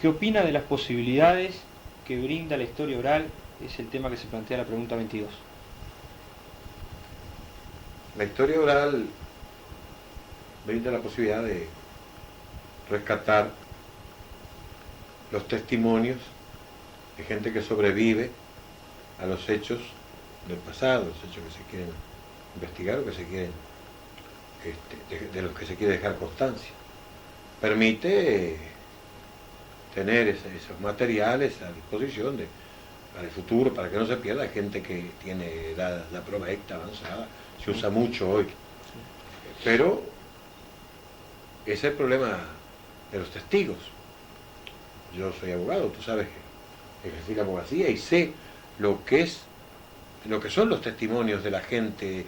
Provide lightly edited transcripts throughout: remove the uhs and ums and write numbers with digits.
¿Qué opina de las posibilidades que brinda la historia oral? Es el tema que se plantea en la pregunta 22. La historia oral brinda la posibilidad de rescatar los testimonios de gente que sobrevive a los hechos del pasado, los hechos que se quieren investigar o que se quieren, de los que se quiere dejar constancia. Permite tener esos materiales a disposición para el futuro, para que no se pierda gente que tiene edad ya provecta, avanzada, se usa mucho hoy. Pero ese es el problema de los testigos. Yo soy abogado, tú sabes que ejercí la abogacía y sé lo que son los testimonios de la gente,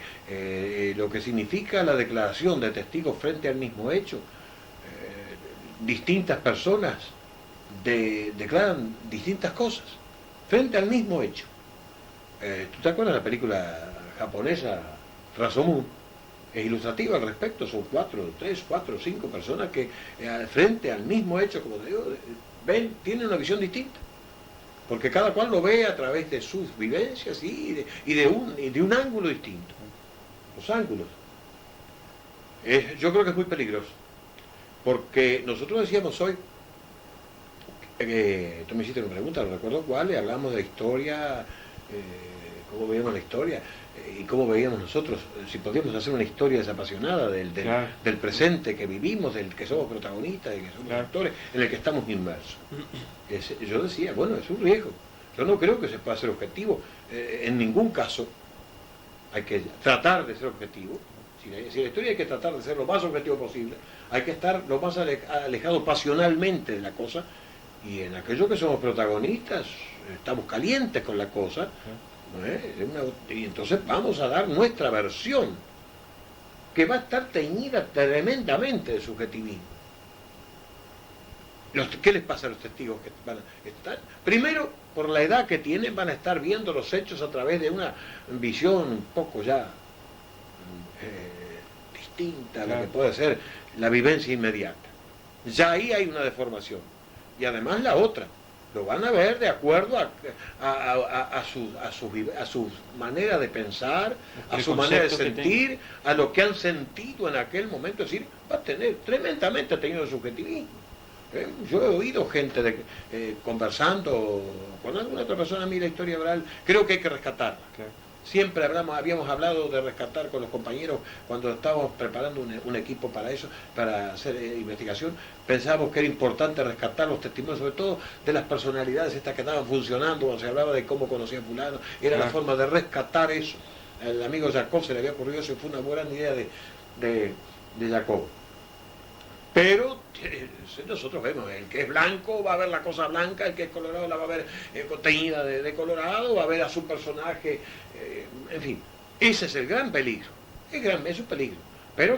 lo que significa la declaración de testigos frente al mismo hecho. Distintas personas declaran distintas cosas frente al mismo hecho. ¿Tú te acuerdas de la película japonesa Rashomon? Es ilustrativa al respecto, son 3, 4, 5 personas que frente al mismo hecho, como te digo, tienen una visión distinta, porque cada cual lo ve a través de sus vivencias y de un ángulo distinto. Los ángulos. Yo creo que es muy peligroso, porque nosotros decíamos hoy, tú me hiciste una pregunta, no recuerdo cuál, y hablamos de historia, cómo veíamos la historia, y cómo veíamos nosotros, si podíamos hacer una historia desapasionada Claro. del presente que vivimos, del que somos protagonistas, del que somos actores, en el que estamos inmersos. Yo decía, bueno, es un riesgo. Yo no creo que se pueda ser objetivo. En ningún caso hay que tratar de ser objetivo. Si la historia hay que tratar de ser lo más objetivo posible, hay que estar lo más alejado pasionalmente de la cosa, y en aquello que somos protagonistas, estamos calientes con la cosa, y entonces vamos a dar nuestra versión, que va a estar teñida tremendamente de subjetivismo. ¿Qué les pasa a los testigos que van a estar? Primero, por la edad que tienen, van a estar viendo los hechos a través de una visión un poco ya distinta a lo que puede ser la vivencia inmediata. Ya ahí hay una deformación. Y además la otra, lo van a ver de acuerdo a su manera de pensar, a su manera de sentir, a lo que han sentido en aquel momento. Es decir, va a tener tremendamente tenido subjetivismo. Yo he oído gente conversando con alguna otra persona, a mí la historia oral creo que hay que rescatarla. Claro. Siempre habíamos hablado de rescatar con los compañeros cuando estábamos preparando un equipo para eso, para hacer investigación. Pensábamos que era importante rescatar los testimonios, sobre todo de las personalidades estas que estaban funcionando, cuando se hablaba de cómo conocía a fulano. Era la forma de rescatar eso. Al amigo Jacob se le había ocurrido eso y fue una buena idea de Jacob. Pero nosotros vemos, el que es blanco va a ver la cosa blanca, el que es colorado la va a ver teñida de colorado, va a ver a su personaje, en fin, ese es el gran peligro, es un peligro. Pero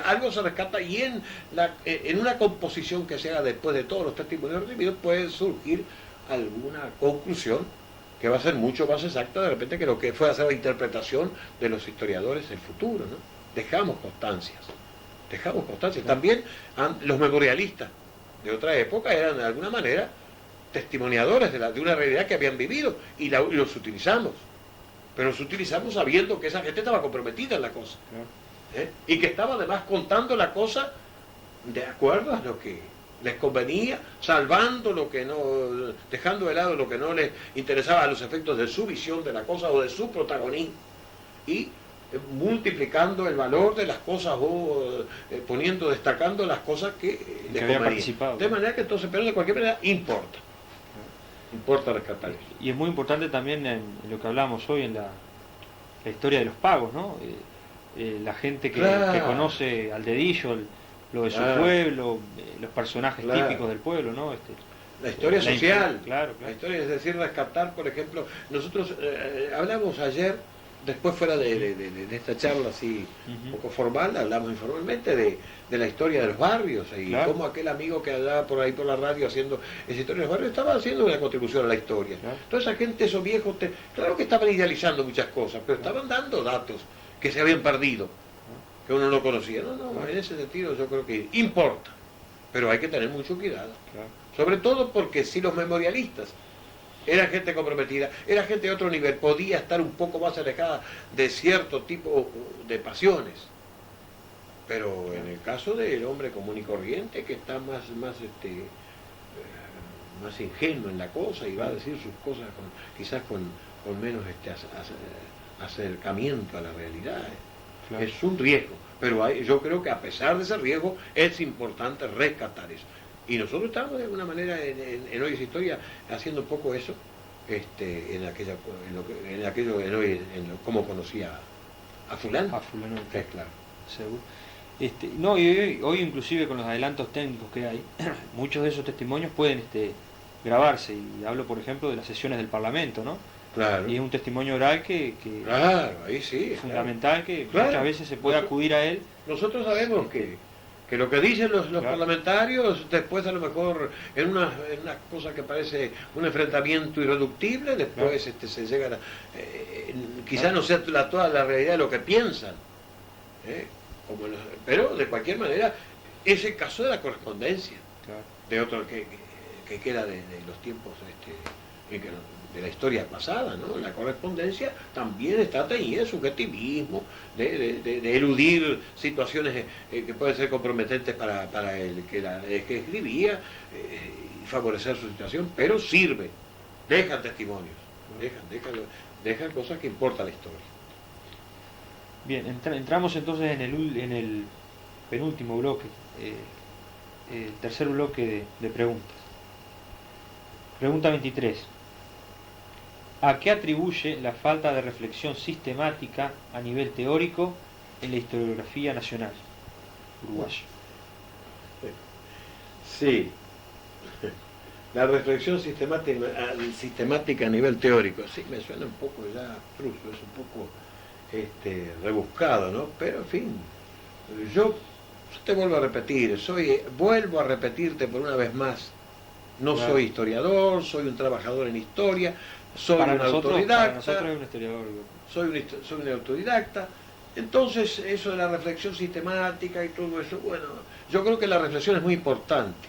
algo se rescata, y en una composición que se haga después de todos los testimonios recibidos puede surgir alguna conclusión que va a ser mucho más exacta de repente que lo que fue hacer la interpretación de los historiadores del futuro, ¿no? Dejamos constancias. También los memorialistas de otra época eran de alguna manera testimoniadores de una realidad que habían vivido, y los utilizamos. Pero los utilizamos sabiendo que esa gente estaba comprometida en la cosa. Y que estaba además contando la cosa de acuerdo a lo que les convenía, salvando lo que no, dejando de lado lo que no les interesaba a los efectos de su visión de la cosa o de su protagonismo. Y multiplicando el valor de las cosas o destacando las cosas que les convenían. De manera que entonces, pero de cualquier manera, importa rescatar eso. Y es muy importante también en lo que hablamos hoy, en la historia de los pagos, ¿no? La gente que conoce al dedillo lo de su pueblo, los personajes típicos del pueblo, ¿no? La historia social, claro. La historia, es decir, rescatar, por ejemplo, nosotros hablamos ayer, después fuera de esta charla así un poco formal, hablamos informalmente de la historia de los barrios, y cómo aquel amigo que andaba por ahí por la radio haciendo esa historia de los barrios estaba haciendo una contribución a la historia. Toda esa gente, esos viejos, claro que estaban idealizando muchas cosas, pero estaban dando datos que se habían perdido, que uno no conocía. No, en ese sentido yo creo que importa pero hay que tener mucho cuidado. Claro. Sobre todo porque si los memorialistas eran gente comprometida, era gente de otro nivel, podía estar un poco más alejada de cierto tipo de pasiones. Pero en el caso del hombre común y corriente, que está más ingenuo en la cosa y va a decir sus cosas quizás con menos acercamiento a la realidad, Claro. es un riesgo. Pero yo creo que a pesar de ese riesgo es importante rescatar eso. Y nosotros estamos de alguna manera en Hoy es Historia haciendo un poco eso, cómo conocía a fulano. A fulano, Es claro. seguro. No, y hoy inclusive con los adelantos técnicos que hay, muchos de esos testimonios pueden grabarse, y hablo por ejemplo de las sesiones del Parlamento, ¿no? Claro. Y es un testimonio oral que Claro, ahí sí. es fundamental, que Claro. muchas veces se puede acudir a él. Nosotros sabemos que lo que dicen los Claro. parlamentarios, después a lo mejor en una cosa que parece un enfrentamiento irreductible, después se llega quizás no sea toda la realidad de lo que piensan, pero de cualquier manera es el caso de la correspondencia, Claro. de otro que queda de los tiempos de la historia pasada, ¿no? La correspondencia también está teñida de subjetivismo, de eludir situaciones que pueden ser comprometentes para el que escribía, y favorecer su situación, pero sirve, dejan testimonios, dejan cosas que importan la historia. Bien, entramos entonces en el penúltimo bloque, el tercer bloque de preguntas. Pregunta 23. ¿A qué atribuye la falta de reflexión sistemática a nivel teórico en la historiografía nacional uruguaya? Sí, la reflexión sistemática a nivel teórico, sí, me suena un poco ya abstruso, es un poco rebuscado, ¿no? Pero en fin, yo te vuelvo a repetir, vuelvo a repetirte por una vez más, no Claro. soy historiador, soy un trabajador en historia, soy un Para autodidacta, nosotros es un historiador. soy un autodidacta. Entonces, eso de la reflexión sistemática y todo eso, bueno, yo creo que la reflexión es muy importante,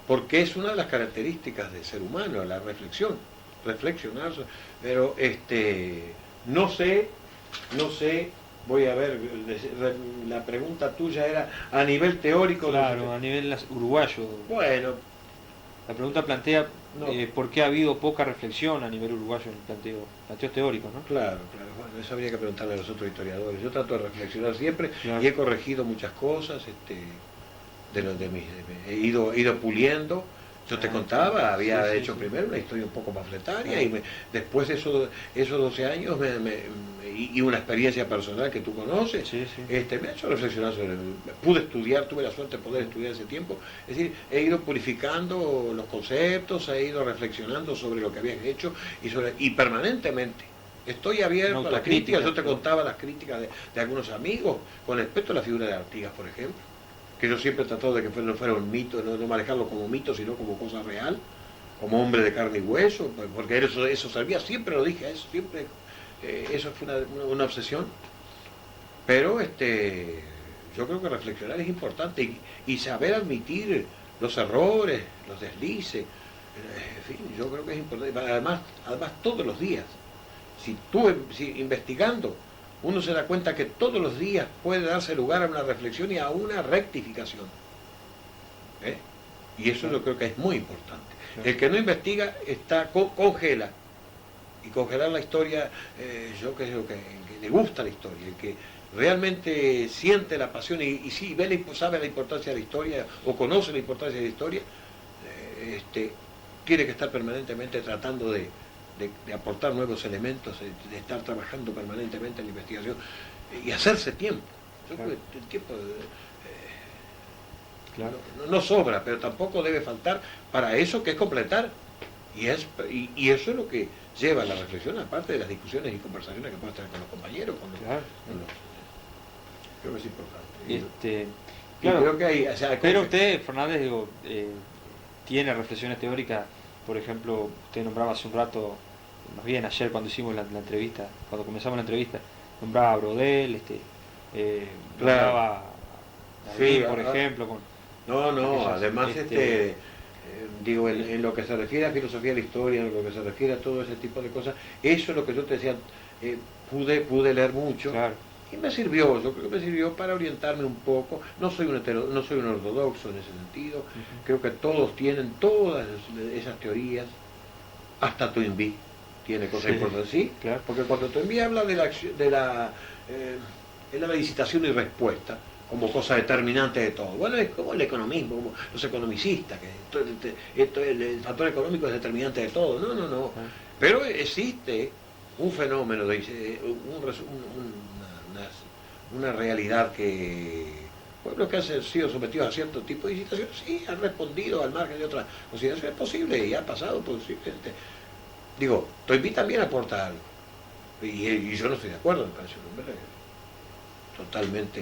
porque es una de las características del ser humano, la reflexión, reflexionar, pero no sé, voy a ver, la pregunta tuya era a nivel teórico. Claro, a nivel uruguayo. Bueno, La pregunta plantea no. por qué ha habido poca reflexión a nivel uruguayo en el planteo teórico, ¿no? Claro, bueno, eso habría que preguntarle a los otros historiadores. Yo trato de reflexionar siempre, Claro. y he corregido muchas cosas, he ido puliendo. Yo te contaba, había hecho primero una historia un poco pamfletaria, y después esos 12 años y una experiencia personal que tú conoces, me ha hecho reflexionar pude estudiar, tuve la suerte de poder estudiar ese tiempo, es decir, he ido purificando los conceptos, he ido reflexionando sobre lo que habías hecho y permanentemente. Estoy abierto a las críticas. Yo te contaba las críticas de algunos amigos con respecto a la figura de Artigas, por ejemplo, que yo siempre he tratado de que no fuera un mito, no manejarlo como mito, sino como cosa real, como hombre de carne y hueso, porque eso servía, siempre lo dije, siempre, eso fue una obsesión. Pero yo creo que reflexionar es importante y saber admitir los errores, los deslices, en fin, yo creo que es importante, además todos los días. Si investigando, uno se da cuenta que todos los días puede darse lugar a una reflexión y a una rectificación. Y eso yo creo que es muy importante. El que no investiga congela. Y congelar la historia, yo creo que le gusta la historia, el que realmente siente la pasión y sí sabe la importancia de la historia o conoce la importancia de la historia, tiene que estar permanentemente tratando de aportar nuevos elementos, de estar trabajando permanentemente en la investigación y hacerse tiempo. Yo creo que el tiempo no sobra, pero tampoco debe faltar para eso, que es completar. Y eso es lo que lleva a la reflexión, aparte de las discusiones y conversaciones que puedes tener con los compañeros. Creo que es importante. Creo que hay, pero usted, Fernández, tiene reflexiones teóricas. Por ejemplo, usted nombraba hace un rato, más bien ayer cuando hicimos la entrevista, cuando comenzamos la entrevista, nombraba a Brodel, nombraba a David, por ejemplo, No, además digo, en lo que se refiere a filosofía de la historia, en lo que se refiere a todo ese tipo de cosas, eso es lo que yo te decía, pude leer mucho, claro. y me sirvió, yo creo que me sirvió para orientarme un poco. No soy no soy un ortodoxo en ese sentido, creo que todos tienen todas esas teorías, hasta Toynbee tiene cosas importantes, ¿sí? Claro. Porque cuando Toynbee habla de la visitación y respuesta, como cosa determinante de todo. Bueno, es como el economismo, como los economicistas, que el factor económico es determinante de todo. No. Pero existe un fenómeno, una realidad que pueblos que han sido sometidos a cierto tipo de visitaciones, sí, han respondido al margen de otras consideraciones. Es posible y ha pasado posiblemente. Digo, Toynbee también aporta algo. Y yo no estoy de acuerdo, me parece un hombre totalmente,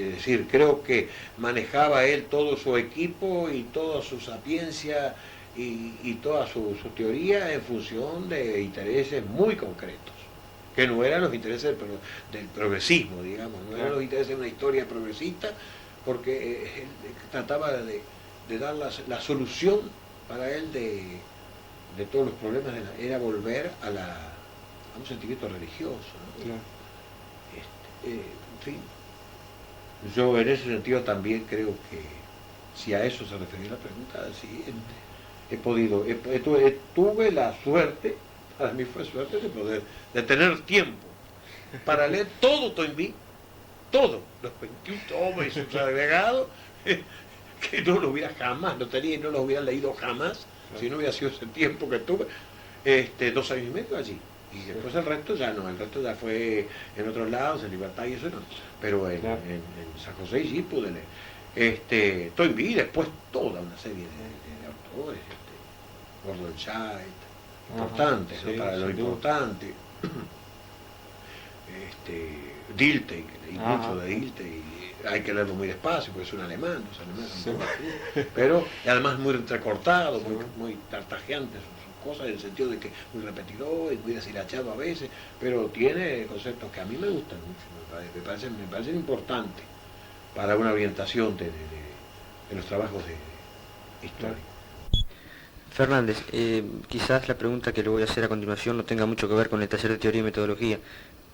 es decir, creo que manejaba él todo su equipo y toda su sapiencia y toda su teoría en función de intereses muy concretos, que no eran los intereses del progresismo, digamos, no eran los intereses de una historia progresista, porque él trataba de dar la solución para él de todos los problemas, era volver a un sentimiento religioso, ¿no? Claro. En fin, yo en ese sentido también creo que, si a eso se refería la pregunta, sí, tuve la suerte, para mí fue suerte de tener tiempo para leer todo Toynbee, todo, los 21 tomos y sus agregados, que no lo hubiera jamás, no lo hubiera leído jamás, si no hubiera sido ese tiempo que tuve, 2 años y medio allí. Y después el resto ya no, el resto ya fue en otros lados, en Libertad y eso no. Pero en San José sí pude leer. Toynbee, después toda una serie de autores, Gordon Chait, importantes, sí, ¿no? Para lo importante. Dilthey, que leí mucho de Dilthey, hay que leerlo muy despacio porque es un alemán, los alemanes son muy pero además muy entrecortado, muy tartajeante sus cosas, en el sentido de que muy repetidor y muy deshilachado a veces, pero tiene conceptos que a mí me gustan mucho, me parecen importantes para una orientación de los trabajos de historia. Fernández, quizás la pregunta que le voy a hacer a continuación no tenga mucho que ver con el taller de teoría y metodología,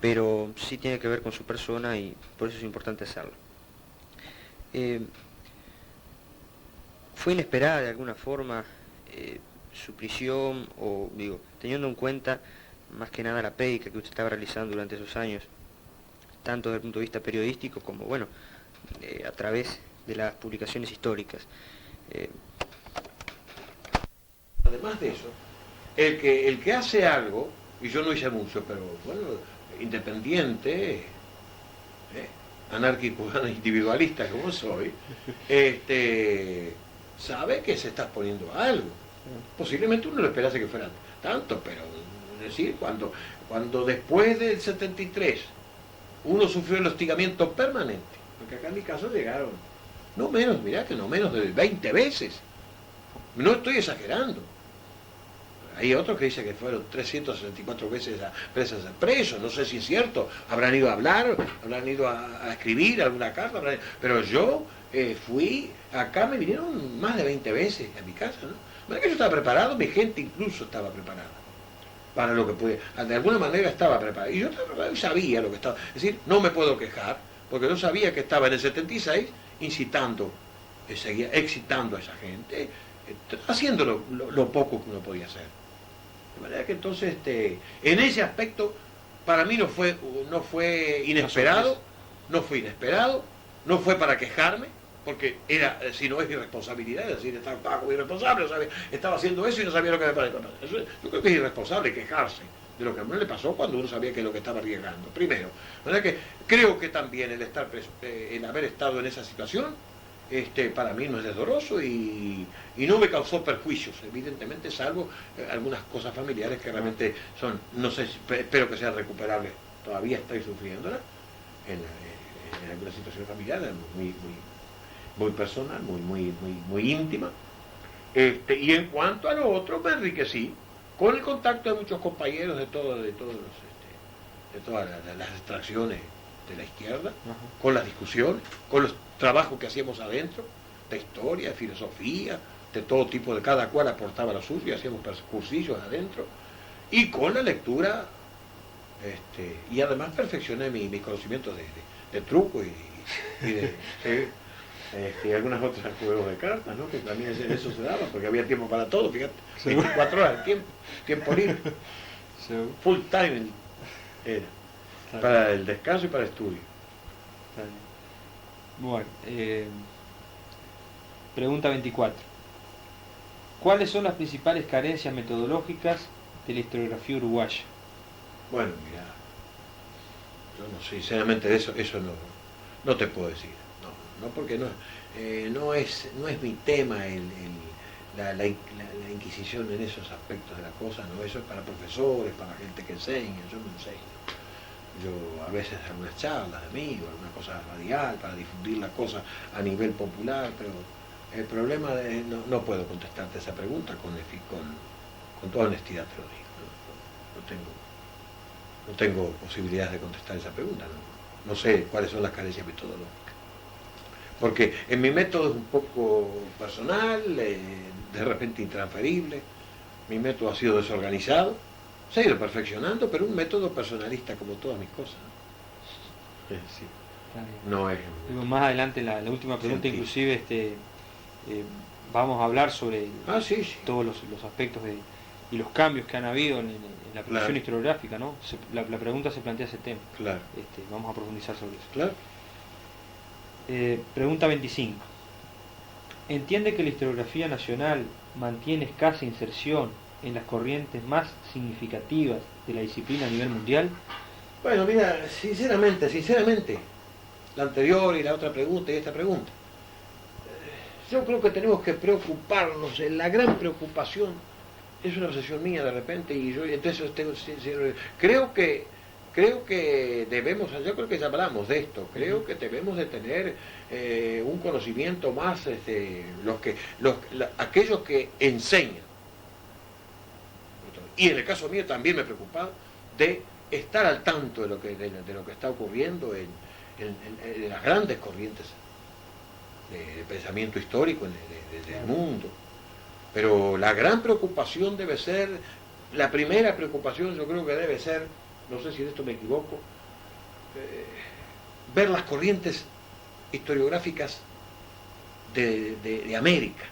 pero sí tiene que ver con su persona y por eso es importante hacerlo. ¿Fue inesperada de alguna forma su prisión, o digo, teniendo en cuenta más que nada la prédica que usted estaba realizando durante esos años, tanto desde el punto de vista periodístico como, bueno, a través de las publicaciones históricas? Además de eso, el que hace algo, y yo no hice mucho, pero bueno, independiente, anárquico, individualista como soy, sabe que se está exponiendo a algo. Posiblemente uno lo esperase que fuera tanto, pero es decir, cuando después del 73 uno sufrió el hostigamiento permanente, porque acá en mi caso llegaron, no menos de 20 veces, no estoy exagerando. Hay otros que dicen que fueron 364 veces presos, no sé si es cierto, habrán ido a hablar, habrán ido a escribir alguna carta, pero yo fui, acá me vinieron más de 20 veces a mi casa, ¿no? Bueno, que yo estaba preparado, mi gente incluso estaba preparada para lo que pude, de alguna manera estaba preparado, y yo estaba preparado y sabía lo que estaba, es decir, no me puedo quejar, porque yo sabía que estaba en el 76 incitando, seguía excitando a esa gente, haciendo lo poco que uno podía hacer. De manera que entonces, en ese aspecto, para mí no fue inesperado, no fue para quejarme, porque si no es irresponsabilidad, es decir, estaba como irresponsable, estaba haciendo eso y no sabía lo que me pasaba. Yo creo que es irresponsable quejarse de lo que a uno le pasó cuando uno sabía que es lo que estaba arriesgando. Primero, de manera que creo que también el estar preso, el haber estado en esa situación, para mí no es doloroso y no me causó perjuicios, evidentemente, salvo algunas cosas familiares que realmente son, no sé, espero que sean recuperables, todavía estoy sufriéndolas en alguna situación familiar muy personal, muy íntima, y en cuanto a lo otro me enriquecí con el contacto de muchos compañeros de todas las extracciones de la izquierda, con las discusiones, con los trabajos que hacíamos adentro, de historia, de filosofía, de todo tipo, de cada cual aportaba lo suyo, y hacíamos cursillos adentro, y con la lectura, y además perfeccioné mis conocimientos de truco y de y algunas otras juegos de cartas, ¿no? Que también eso se daba, porque había tiempo para todo, fíjate, 24 horas de tiempo libre, full time era, para el descanso y para el estudio. Bueno, pregunta 24. ¿Cuáles son las principales carencias metodológicas de la historiografía uruguaya? Bueno, mira, yo no sé, sinceramente de eso no te puedo decir, no porque no es mi tema la inquisición en esos aspectos de la cosa, no, eso es para profesores, para gente que enseña, yo no enseño. Yo a veces hago unas charlas de amigos, alguna cosa radial para difundir la cosa a nivel popular, pero el problema no puedo contestarte esa pregunta con toda honestidad, te lo digo. No tengo posibilidades de contestar esa pregunta, no sé cuáles son las carencias metodológicas. Porque en mi método es un poco personal, de repente intransferible, mi método ha sido desorganizado, se ha ido perfeccionando, pero un método personalista como todas mis cosas. Sí. No es... Más adelante, la última pregunta, inclusive, vamos a hablar sobre todos los aspectos y los cambios que han habido en la producción historiográfica, ¿no? La pregunta se plantea ese tema. Claro. Vamos a profundizar sobre eso. Claro. Pregunta 25. ¿Entiende que la historiografía nacional mantiene escasa inserción en las corrientes más significativas de la disciplina a nivel mundial? Bueno, mira, sinceramente, la anterior y la otra pregunta y esta pregunta, yo creo que tenemos que preocuparnos, la gran preocupación, es una obsesión mía de repente, y yo entonces creo que debemos, yo creo que ya hablamos de esto, creo que debemos de tener un conocimiento más, aquellos que enseñan. Y en el caso mío también me he preocupado de estar al tanto de lo que está ocurriendo en las grandes corrientes de pensamiento histórico del mundo. Pero la gran preocupación debe ser, la primera preocupación yo creo que debe ser, no sé si en esto me equivoco, ver las corrientes historiográficas de América,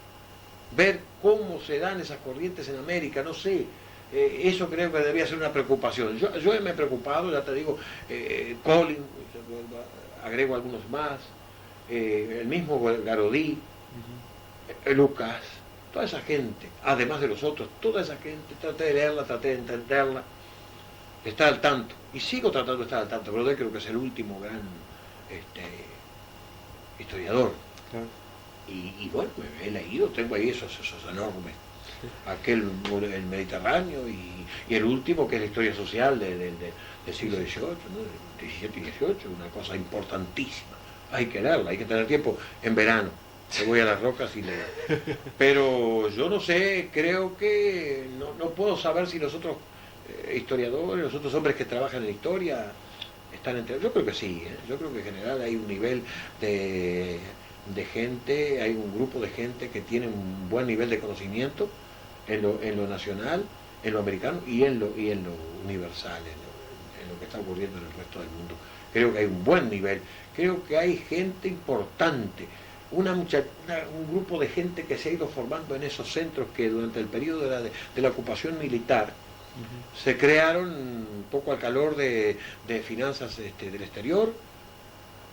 ver cómo se dan esas corrientes en América, no sé, eso creo que debería ser una preocupación. Yo me he preocupado, ya te digo, Collins, agrego algunos más, el mismo Garodí, Lucas, toda esa gente, además de los otros, toda esa gente, traté de leerla, traté de entenderla, de estar al tanto, y sigo tratando de estar al tanto, pero yo creo que es el último gran historiador. Claro. Y bueno, he leído, tengo ahí esos enormes, el Mediterráneo y el último que es la historia social del siglo XVIII, ¿no? XVII y XVIII, una cosa importantísima. Hay que leerla, hay que tener tiempo en verano. Me voy a las rocas y leo. Pero yo no sé, creo que no puedo saber si los otros historiadores, los otros hombres que trabajan en historia están entre... Yo creo que sí, yo creo que en general hay un nivel de gente, hay un grupo de gente que tiene un buen nivel de conocimiento en lo nacional, en lo americano y en lo universal, en lo que está ocurriendo en el resto del mundo. Creo que hay un buen nivel, creo que hay gente importante, un grupo de gente que se ha ido formando en esos centros que durante el periodo de la ocupación militar se crearon un poco al calor de finanzas del exterior,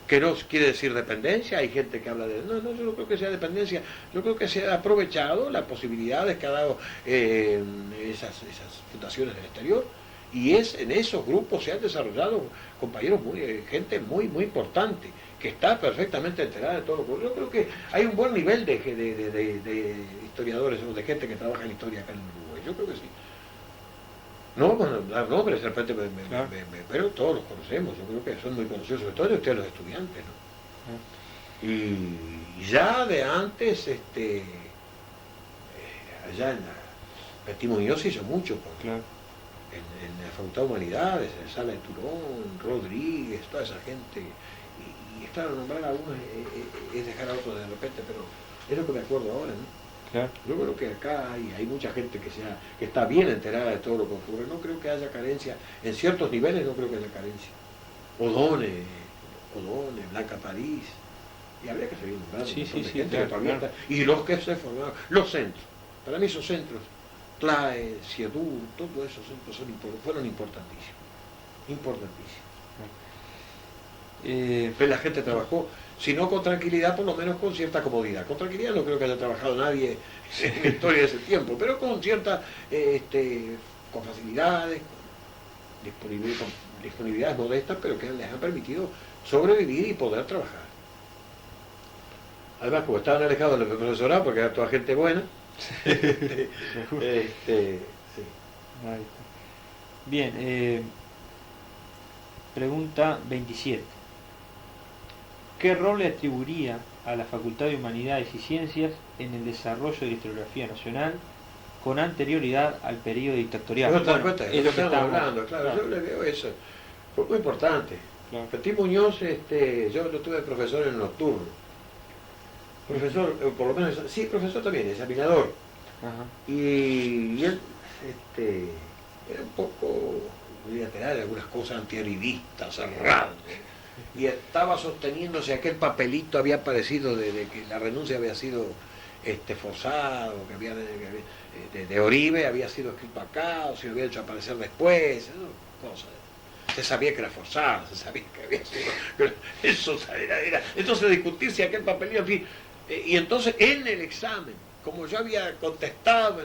que no quiere decir dependencia. Hay gente que habla de... No, yo no creo que sea dependencia, yo creo que se ha aprovechado las posibilidades que ha dado esas fundaciones del exterior, y en esos grupos se han desarrollado compañeros, gente muy importante, que está perfectamente enterada de todo lo que ocurre. Yo creo que hay un buen nivel de historiadores o de gente que trabaja en historia acá en Uruguay, yo creo que sí. No, bueno, dar nombres, de repente pero todos los conocemos, yo creo que son muy conocidos, sobre todo ustedes los estudiantes, ¿no? Y ya de antes, allá en Petit Muñoz se hizo mucho, en la Facultad de Humanidades, en Sala de Turón, Rodríguez, toda esa gente, y claro, nombrar a algunos es dejar a otros de repente, pero Es lo que me acuerdo ahora, ¿no? Claro. Yo creo que acá hay mucha gente que está bien enterada de todo lo que ocurre. No creo que haya carencia. En ciertos niveles no creo que haya carencia. Odone, Blanca París. Y habría que seguir nombrando. Sí, sí, sí, Gente claro, que todavía claro. está. Y los que se formaron. Los centros. Para mí esos centros, TLAE, CIEDUR, todos esos centros fueron importantísimos. Importantísimos. Pero la gente trabajó, si no con tranquilidad, por lo menos con cierta comodidad. Con tranquilidad no creo que haya trabajado nadie en la historia de ese tiempo, pero con cierta, con facilidades, con disponibilidades modestas, pero que les han permitido sobrevivir y poder trabajar. Además, como estaban alejados del profesorado, porque era toda gente buena, sí. Ahí está. Bien, pregunta 27. ¿Qué rol le atribuiría a la Facultad de Humanidades y Ciencias en el desarrollo de la historiografía nacional con anterioridad al periodo dictatorial? ¿No te das cuenta? Es lo que estamos hablando, claro, yo le veo eso. Fue muy importante. Claro. Petit Muñoz, yo lo tuve profesor en nocturno. Profesor, por lo menos, sí, profesor también, examinador. Ajá. Y él era un poco bilateral, algunas cosas antiaribistas, cerrado. Y estaba sosteniéndose aquel papelito, había aparecido de que la renuncia había sido forzado, que había de Oribe había sido escrito acá, o se lo había hecho aparecer después, ¿no? Cosas. Se sabía que era forzado, se sabía que había sido. Eso era. Entonces discutir si aquel papelito, en fin. Y entonces en el examen, como yo había contestado,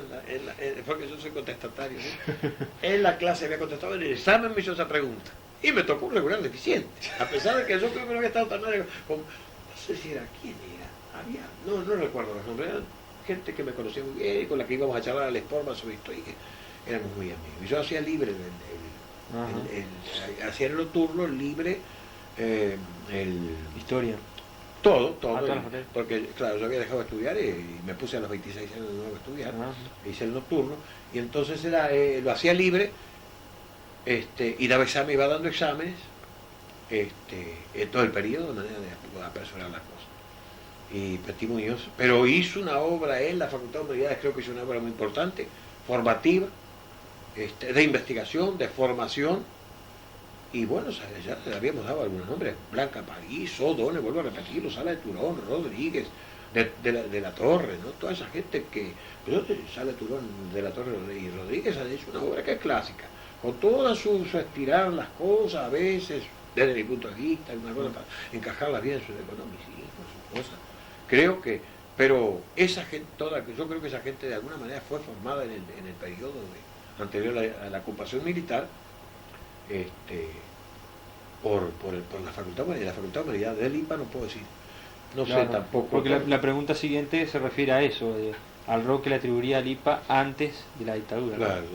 porque yo soy contestatario, ¿no? En la clase había contestado, en el examen me hizo esa pregunta. Y me tocó un regular deficiente, a pesar de que yo creo que no había estado tan mal. No sé si era, ¿quién era? No recuerdo los nombres, eran gente que me conocía muy bien, con la que íbamos a charlar al Sportman sobre historia, y que éramos muy amigos. Y yo hacía libre, hacía en el nocturno, libre, Historia. Todo, porque claro, yo había dejado de estudiar y me puse a los 26 años de nuevo a estudiar, hice el nocturno, y entonces lo hacía libre, y daba examen, iba dando exámenes, en todo el periodo, de manera de apresurar las cosas. Y Petit Muñoz, pero hizo una obra en la Facultad de Humanidades, creo que hizo una obra muy importante, formativa, de investigación, de formación, y bueno, ya le habíamos dado algunos nombres: Blanca París, Odone, vuelvo a repetirlo, Sala de Turón, Rodríguez, de la Torre, ¿no? Toda esa gente que, pero Sala de Turón, de la Torre y Rodríguez han hecho una obra que es clásica, con toda su estirar las cosas, a veces, desde mi punto de vista, una cosa para encajarlas bien en su economicismo, sus cosas. Creo que, pero esa gente, yo creo que esa gente de alguna manera fue formada en el periodo anterior a la ocupación militar, por la Facultad de Humanidades. La Facultad de Humanidades del IPA no puedo decir, no Claro, sé tampoco. Porque la pregunta siguiente se refiere a eso, al rol que le atribuiría al IPA antes de la dictadura. Claro,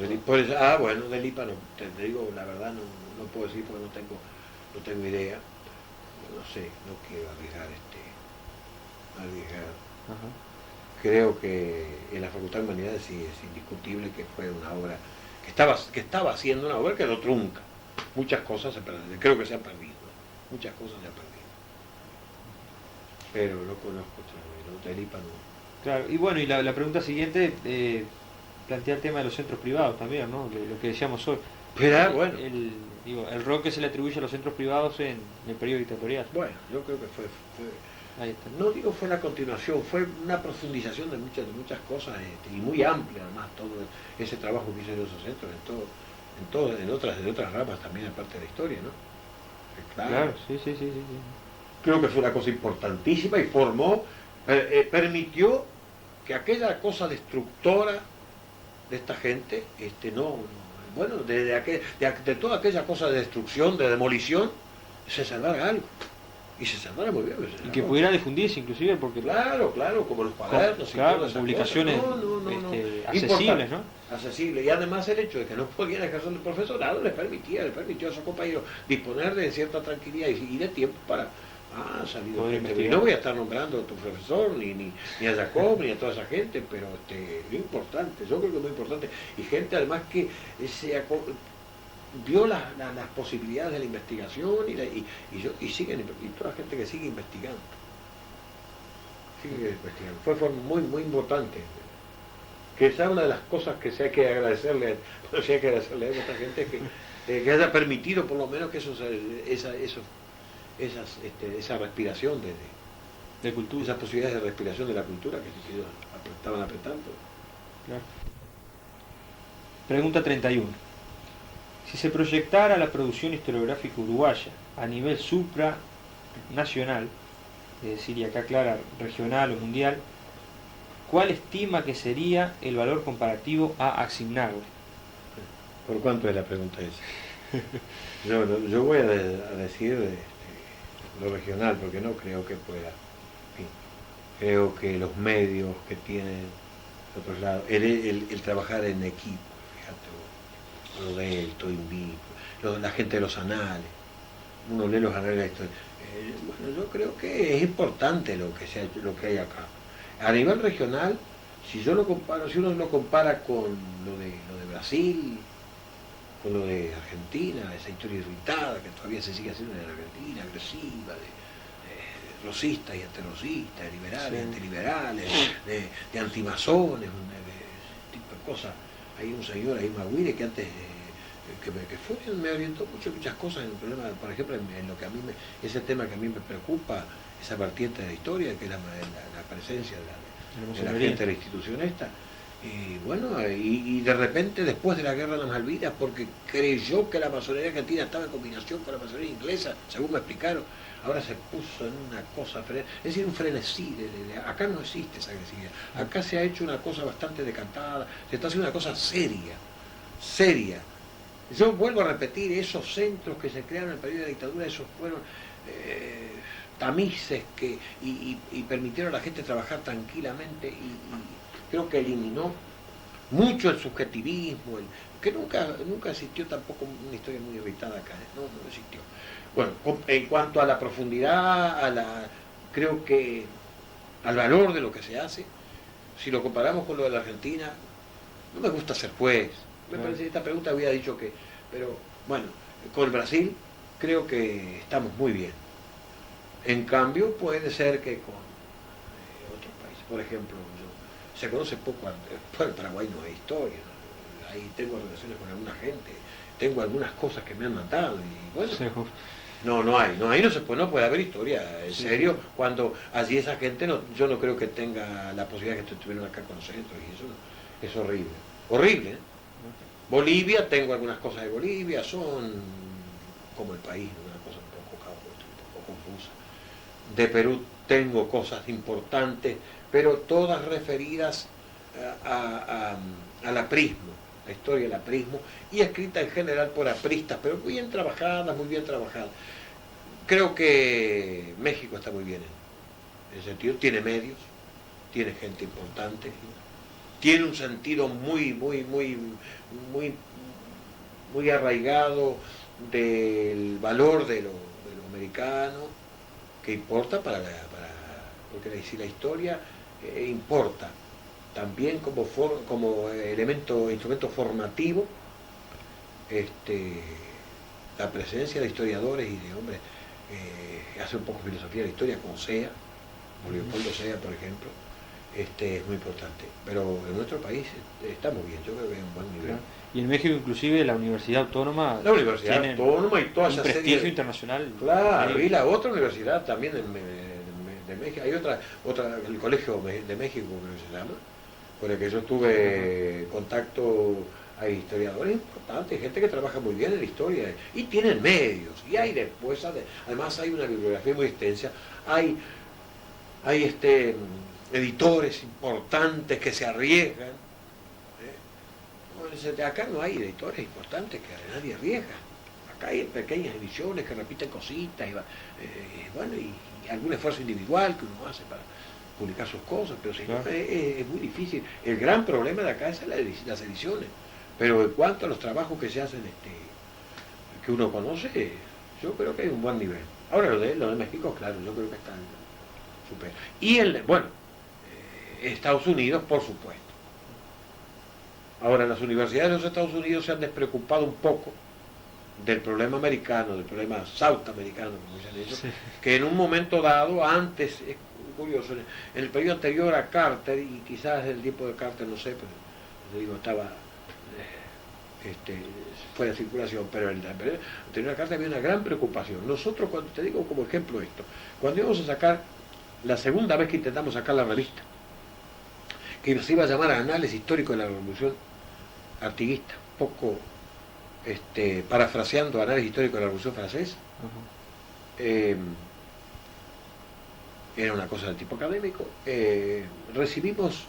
bueno, del IPA no, te digo la verdad, no puedo decir porque no tengo idea, no sé, no quiero arriesgar Ajá. Creo que en la Facultad de Humanidades sí es indiscutible que fue una obra que estaba haciendo una obra que lo trunca. Muchas cosas se perdieron, creo que se han perdido, ¿no? Muchas cosas se han perdido. Pero no conozco, del IPA no. Claro, y bueno, y la pregunta siguiente plantea el tema de los centros privados también, ¿no? Lo que decíamos hoy. Pero, bueno. El rol que se le atribuye a los centros privados en el periodo dictatorial. Bueno, yo creo que fue Ahí está. no digo fue la continuación, fue una profundización de muchas cosas, y muy amplia además todo ese trabajo que hizo en esos centros, en otras ramas también, aparte de la historia, ¿no? Claro, sí. Creo que fue una cosa importantísima y formó, permitió que aquella cosa destructora de esta gente, bueno, de toda aquella cosa de destrucción, de demolición, se salvara algo. Y se salvara muy bien. Y que pudiera difundirse inclusive, porque... Claro, como los cuadernos y claro, todas esas publicaciones cosas. accesibles, ¿no? Accesibles. Y además el hecho de que no podían ejercer el profesorado le permitió a esos compañeros disponer de cierta tranquilidad y de tiempo para... salido gente. Y no voy a estar nombrando a tu profesor, ni a Jacob, ni a toda esa gente, pero lo importante, yo creo que es muy importante. Y gente además que vio las posibilidades de la investigación y toda la gente que sigue investigando. sigue investigando. Fue muy importante. Que esa es una de las cosas que se hay que agradecerle, a esta gente, que haya permitido por lo menos que esa respiración de cultura, esas posibilidades de respiración de la cultura que estaban apretando. Claro. Pregunta 31. Si se proyectara la producción historiográfica uruguaya a nivel supranacional, es decir, y acá aclara regional o mundial, ¿cuál estima que sería el valor comparativo a Axignagüe? ¿Por cuánto es la pregunta esa? Yo voy a decir lo regional, porque no creo que pueda. En fin, creo que los medios que tienen de otros lados, el trabajar en equipo, fíjate, lo de esto, la gente de los anales, uno lee los anales de esto. Bueno, yo creo que es importante lo que hay acá. A nivel regional, si uno lo compara con lo de Brasil, con lo de Argentina, esa historia irritada que todavía se sigue haciendo en Argentina, agresiva, de rosistas y antirrosistas, de liberales y antiliberales, de antimasones, ese tipo de cosas. Hay un señor ahí, Maguire, que antes me orientó muchas cosas en el problema, por ejemplo, en lo que a mí ese tema que a mí me preocupa, esa vertiente de la historia, que es la presencia de la gente de la institución esta. Y bueno, y de repente después de la guerra de las Malvinas, porque creyó que la masonería argentina estaba en combinación con la masonería inglesa, según me explicaron, ahora se puso en una cosa, es decir, un frenesí. Acá no existe esa agresividad, acá se ha hecho una cosa bastante decantada, se está haciendo una cosa seria. Yo vuelvo a repetir, esos centros que se crearon en el periodo de la dictadura, esos fueron tamices y permitieron a la gente trabajar tranquilamente y creo que eliminó mucho el subjetivismo, que nunca existió tampoco una historia muy irritada acá, no existió. Bueno, en cuanto a la profundidad, creo que al valor de lo que se hace, si lo comparamos con lo de la Argentina, no me gusta ser juez. Me parece que esta pregunta había dicho pero bueno, con Brasil creo que estamos muy bien. En cambio, puede ser que con otros países, por ejemplo, se conoce poco, en Paraguay no hay historia, ahí tengo relaciones con alguna gente, tengo algunas cosas que me han mandado y bueno, sí. No puede haber historia, en serio, cuando allí esa gente, yo no creo que tenga la posibilidad que estuvieron acá con nosotros y eso es horrible, ¿eh? Bolivia, tengo algunas cosas de Bolivia, son como el país, una cosa un poco caótica, un poco confusa. De Perú tengo cosas importantes, pero todas referidas al aprismo, la historia del aprismo, y escrita en general por apristas, pero muy bien trabajadas. Creo que México está muy bien en ese sentido, tiene medios, tiene gente importante, tiene un sentido muy arraigado del valor de lo americano, que importa porque la historia importa también como instrumento formativo, la presencia de historiadores y de hombres que hacen un poco filosofía de la historia, como Leopoldo Sea, por ejemplo, es muy importante. Pero en nuestro país está muy bien, yo creo que es un buen nivel. Claro. Y en México inclusive la Universidad Autónoma y toda esa prestigio serie internacional. Claro, y la otra universidad también de México, hay otra, el Colegio de México creo que se llama, con el que yo tuve contacto. Hay historiadores importantes, gente que trabaja muy bien en la historia y tienen medios, y hay después, además hay una bibliografía muy extensa, hay editores importantes que se arriesgan. Acá no hay editores importantes que nadie arriesga. Acá hay pequeñas ediciones que repiten cositas y algún esfuerzo individual que uno hace para publicar sus cosas, pero si no, es muy difícil. El gran problema de acá es las ediciones, pero en cuanto a los trabajos que se hacen que uno conoce, yo creo que hay un buen nivel. Ahora lo de México, claro, yo creo que está súper. Y Estados Unidos, por supuesto. Ahora, las universidades de los Estados Unidos se han despreocupado un poco del problema americano, del problema south americano, como dicen ellos, que en un momento dado, antes, curioso. En el periodo anterior a Carter, y quizás el tiempo de Carter, no sé, pero te digo, estaba fuera de circulación, pero en el periodo anterior a Carter había una gran preocupación. Nosotros, cuando te digo como ejemplo esto, cuando íbamos a sacar, la segunda vez que intentamos sacar la revista, que se iba a llamar Análisis Histórico de la Revolución Artiguista, poco parafraseando Análisis Histórico de la Revolución Francesa, era una cosa de tipo académico, recibimos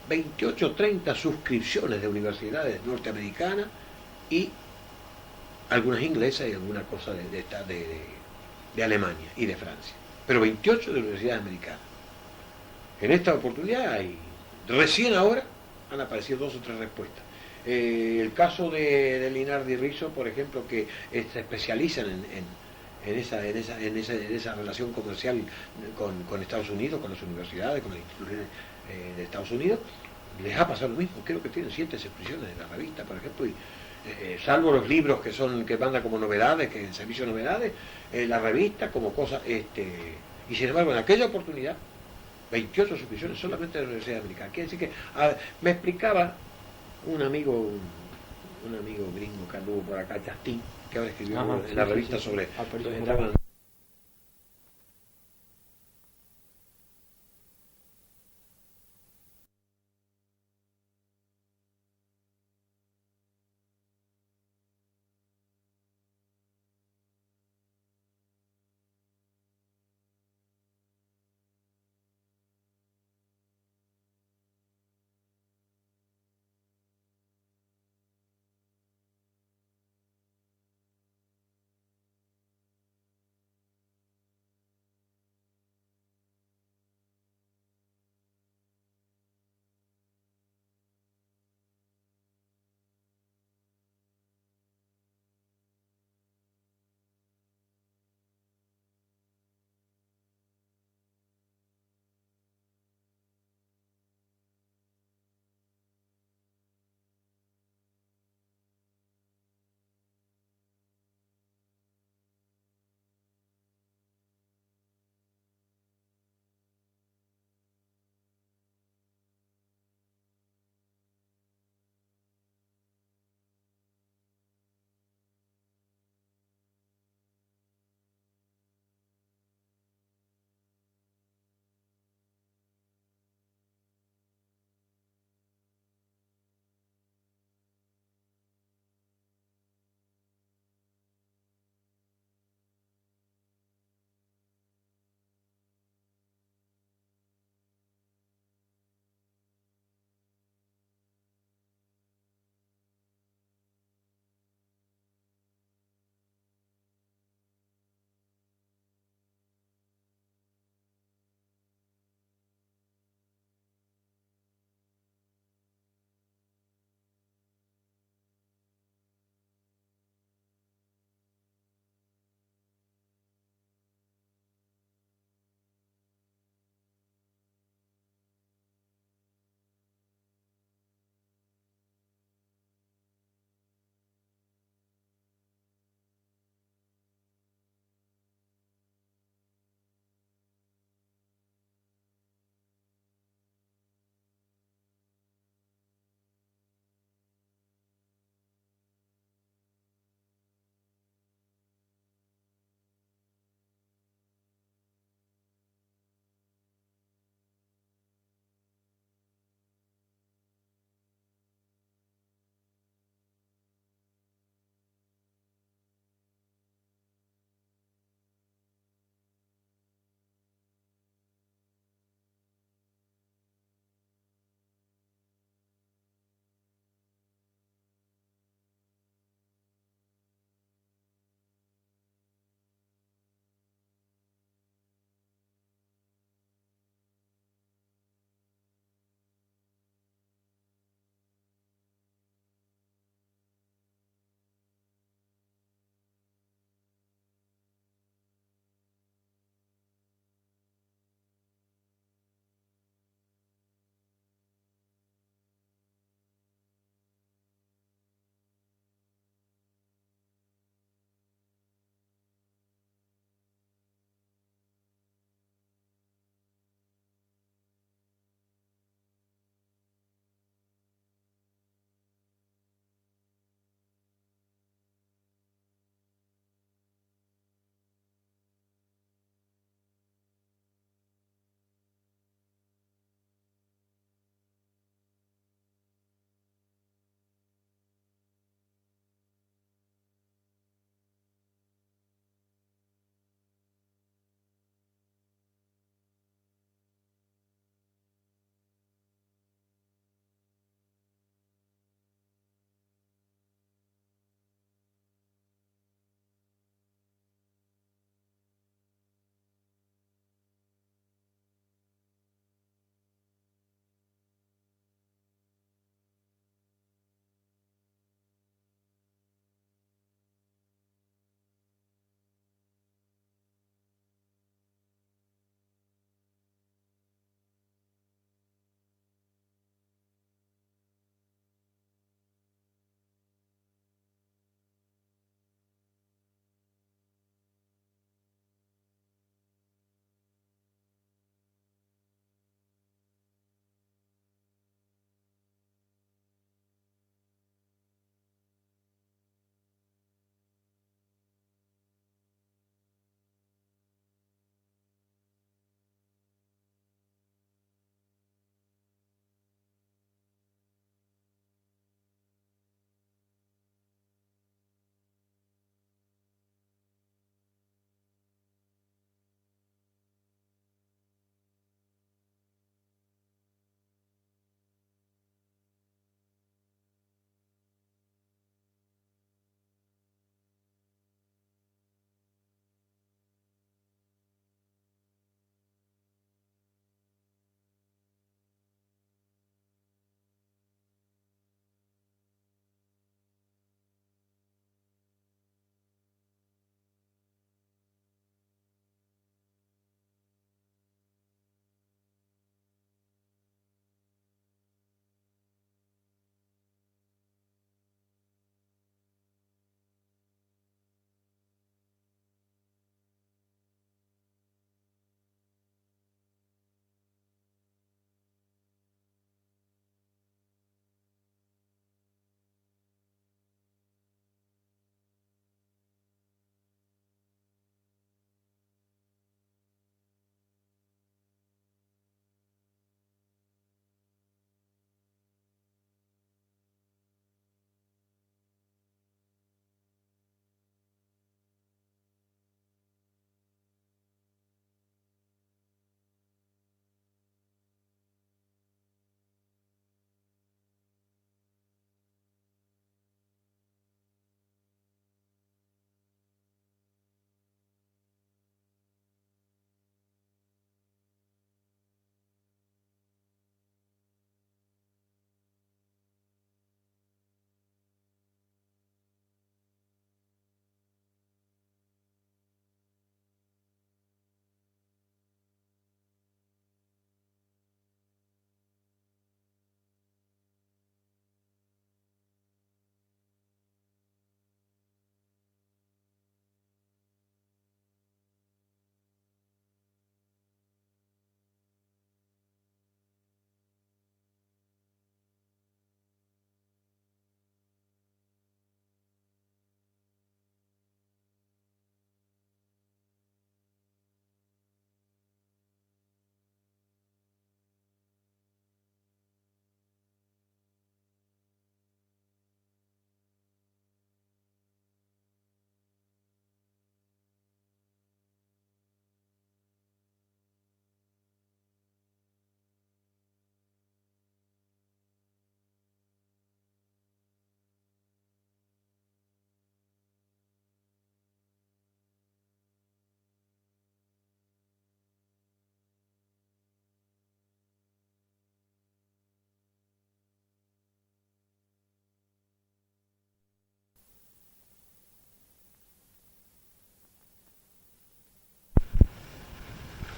28 o 30 suscripciones de universidades norteamericanas y algunas inglesas y alguna cosa de Alemania y de Francia, pero 28 de universidades americanas. En esta oportunidad recién ahora han aparecido 2 o 3 respuestas. El caso de Linardi Rizzo, por ejemplo, que se especializan en esa relación comercial con Estados Unidos, con las universidades, con las instituciones de Estados Unidos, les ha pasado lo mismo. Creo que tienen 7 suscripciones de la revista, por ejemplo, y salvo los libros que mandan como novedades, que en servicio de novedades, la revista como cosa, y sin embargo en aquella oportunidad 28 suscripciones solamente de la Universidad Americana. Quiere decir que, me explicaba un amigo gringo que anduvo por acá, Justin, que ahora escribió en la revista sobre estaban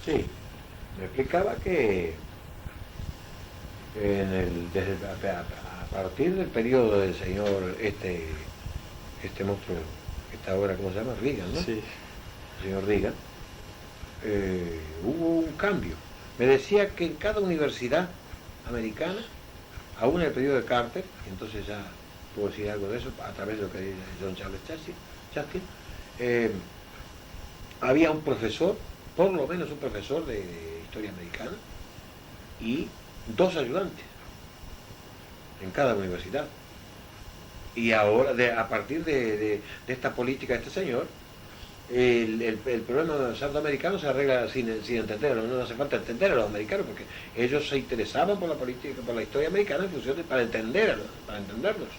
Sí, me explicaba que a partir del periodo del señor, este monstruo, esta ahora, ¿cómo se llama? Reagan, ¿no? Sí. El señor Reagan, hubo un cambio. Me decía que en cada universidad americana, aún en el periodo de Carter, y entonces ya puedo decir algo de eso a través de lo que dice John Charles Chaplin, había un profesor, por lo menos un profesor de historia americana, y 2 ayudantes en cada universidad. Y ahora, a partir de esta política de este señor, el problema de los americanos se arregla sin entenderlo, no hace falta entender a los americanos, porque ellos se interesaban por la política, por la historia americana en función para entenderlos,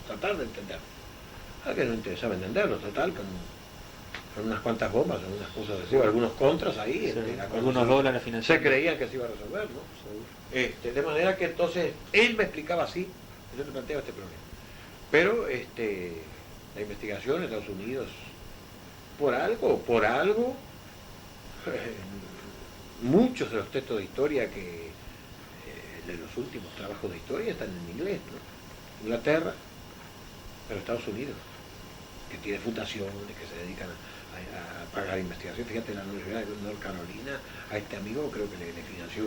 tratar de entenderlos. A que no interesaba entenderlos, total, con unas cuantas bombas, unas cosas así, algunos contras ahí, sí, algunos dólares financieros. Se creían que se iba a resolver, ¿no? De manera que entonces él me explicaba así, yo te planteo este problema. Pero la investigación en Estados Unidos, por algo, muchos de los textos de historia de los últimos trabajos de historia están en inglés, ¿no? Inglaterra, pero Estados Unidos, que tiene fundaciones que se dedican a pagar investigación. Fíjate, la Universidad de North Carolina, a este amigo creo que le financió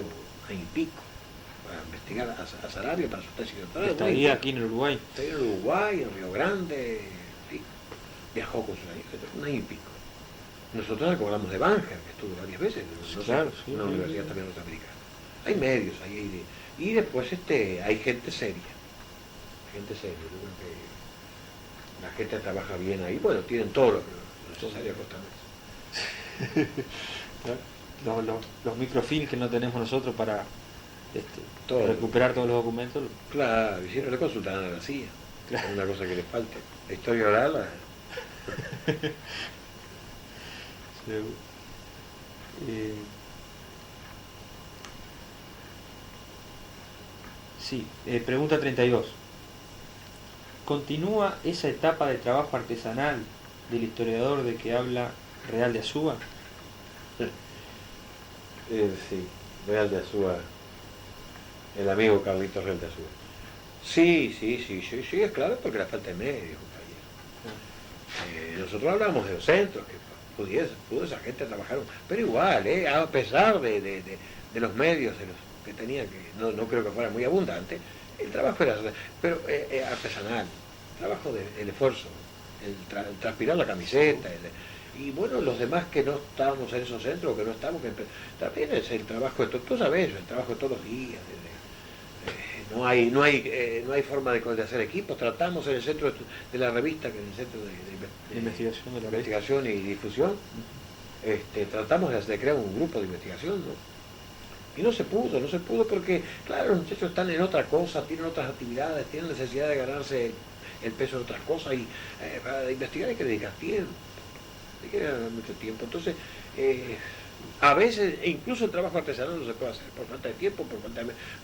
año y pico para investigar a Sarabia para su tesis doctoral. Estaría aquí en Uruguay. Está en Uruguay, en Río Grande, sí. Viajó con sus años, un año y pico. Nosotros le cobramos de Banger, que estuvo varias veces, no claro, sé, sí, una sí, universidad sí. también norteamericana. Hay medios, y después hay gente seria. Gente seria, yo creo que la gente trabaja bien ahí, bueno, tienen todo lo necesario justamente. Los microfilms que no tenemos nosotros para Todo. recuperar todos los documentos. Claro, y si no le consultan a la CIA, Claro. es una cosa que le falte. La historia oral, Sí, pregunta 32. ¿Continúa esa etapa de trabajo artesanal del historiador de que habla Real de Azúa? sí, Real de Azúa, el amigo Carlitos Real de Azúa. Sí, es claro, porque la falta de medios, compañero. Nosotros hablamos de los centros, que pudo esa gente trabajar, pero igual, a pesar de los medios que tenían, que no creo que fuera muy abundante, el trabajo era artesanal, el trabajo del esfuerzo, el transpirar la camiseta, y bueno, los demás que no estábamos en esos centros, que no estamos, también es el trabajo, tú sabes, el trabajo de todos los días. No hay forma de hacer equipos. Tratamos en el centro de la revista, que es el centro de investigación de la investigación y difusión, tratamos de crear un grupo de investigación, ¿no? Y no se pudo porque, claro, los muchachos están en otra cosa, tienen otras actividades, tienen necesidad de ganarse el peso de otras cosas, y para investigar hay que dedicar tiempo, hay que dedicar mucho tiempo. Entonces, a veces, incluso el trabajo artesanal no se puede hacer por falta de tiempo,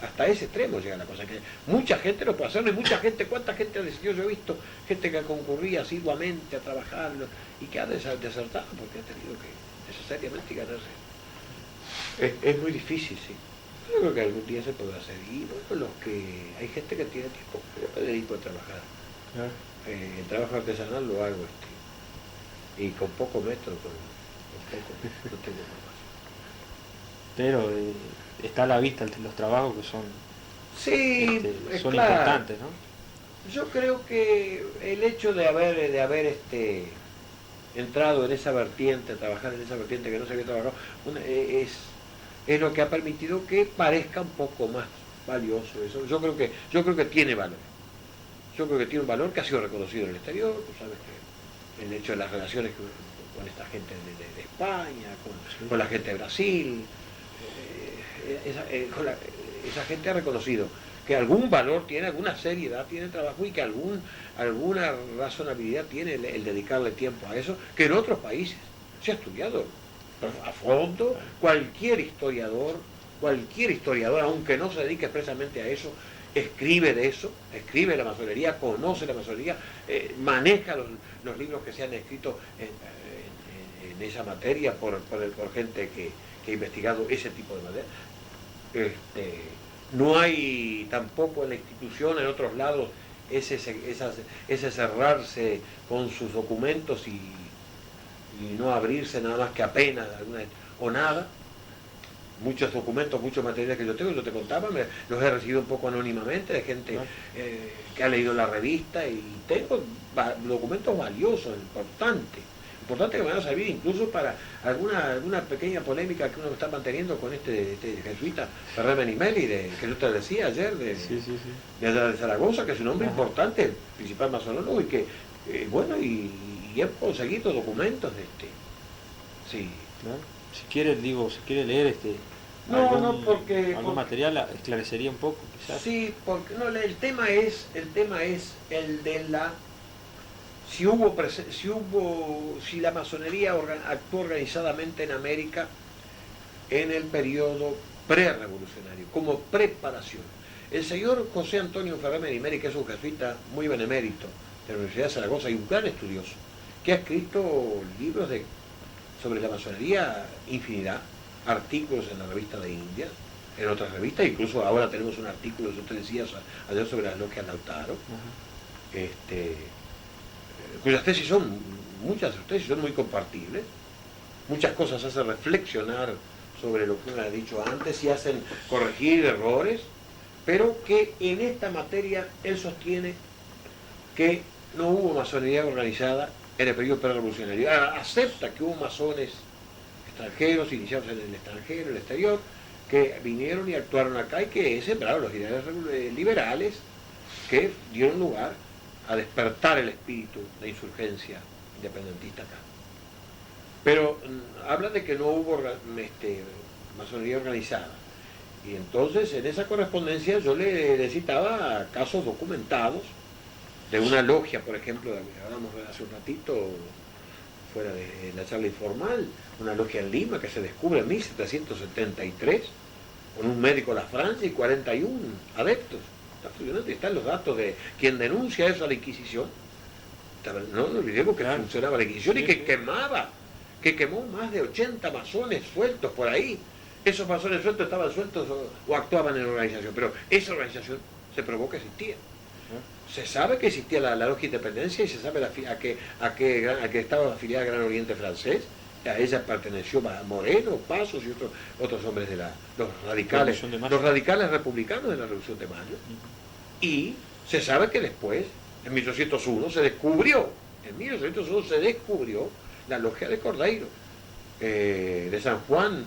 hasta ese extremo llega la cosa, que mucha gente lo puede hacer, y mucha gente, ¿cuánta gente ha decidido? Yo he visto gente que concurría asiduamente a trabajarlo y que ha desertado porque ha tenido que necesariamente ganarse. Es muy difícil, sí. Yo creo que algún día se podrá hacer. Y bueno, hay gente que tiene tiempo, yo me dedico a trabajar. El trabajo artesanal lo hago, y con poco método, con poco, no tengo más. Pero está a la vista los trabajos que son, sí, son claro. importantes, ¿no? Yo creo que el hecho de haber entrado en esa vertiente, trabajar en esa vertiente que no se había trabajado, es lo que ha permitido que parezca un poco más valioso eso. Yo creo que tiene valor. Yo creo que tiene un valor que ha sido reconocido en el exterior. Tú sabes que el hecho de las relaciones con esta gente de España, con la gente de Brasil, esa gente ha reconocido que algún valor tiene, alguna seriedad tiene el trabajo, y que alguna razonabilidad tiene el dedicarle tiempo a eso, que en otros países se ha estudiado a fondo. Cualquier historiador, aunque no se dedique expresamente a eso, escribe de eso, escribe la masonería, conoce la masonería, maneja los libros que se han escrito en esa materia por gente que que ha investigado ese tipo de madera. No hay tampoco en la institución, en otros lados, ese cerrarse con sus documentos y no abrirse nada más que apenas o nada. Muchos documentos, muchos materiales que yo tengo, yo te contaba, los he recibido un poco anónimamente de gente que ha leído la revista, y tengo documentos valiosos, importantes que me van a servir incluso para alguna pequeña polémica que uno está manteniendo con este jesuita Ferrer Benimeli, que yo te decía ayer, de allá de Zaragoza, que es un hombre importante, el principal masonólogo, y que, y he conseguido documentos de sí. Claro. Si quiere leer algún material, esclarecería un poco, quizás. Sí, porque no, el tema es el de si la masonería actuó organizadamente en América en el periodo prerevolucionario, como preparación. El señor José Antonio Ferrer Benimeli, que es un jesuita muy benemérito de la Universidad de Zaragoza y un gran estudioso, que ha escrito libros sobre la masonería, infinidad, artículos en la revista de India, en otras revistas, incluso ahora tenemos un artículo, yo te decía ayer, sobre las logias Lautaro, cuyas tesis muchas tesis son muy compartibles, muchas cosas hacen reflexionar sobre lo que uno ha dicho antes y hacen corregir errores, pero que en esta materia él sostiene que no hubo masonería organizada en el periodo prerevolucionario. Acepta que hubo masones extranjeros, iniciados en el extranjero, en el exterior, que vinieron y actuaron acá y que sembraron los ideales liberales que dieron lugar a despertar el espíritu de insurgencia independentista acá. Pero habla de que no hubo masonería organizada. Y entonces en esa correspondencia yo le citaba casos documentados de una logia, por ejemplo, hablamos hace un ratito, fuera de la charla informal, una logia en Lima que se descubre en 1773, con un médico de la Francia y 41 adeptos. Está funcionando, y están los datos de quien denuncia eso a la Inquisición. No olvidemos que funcionaba la Inquisición y que quemó más de 80 masones sueltos por ahí. Esos masones sueltos estaban sueltos o actuaban en la organización, pero esa organización se probó que existía. Se sabe que existía la Logia Independencia y se sabe a que estaba afiliada al Gran Oriente Francés. A ella perteneció Moreno, Pasos y otros hombres de los radicales republicanos de la Revolución de Mayo. Y se sabe que después, en 1801, se descubrió la Logia de Cordeiro, de San Juan,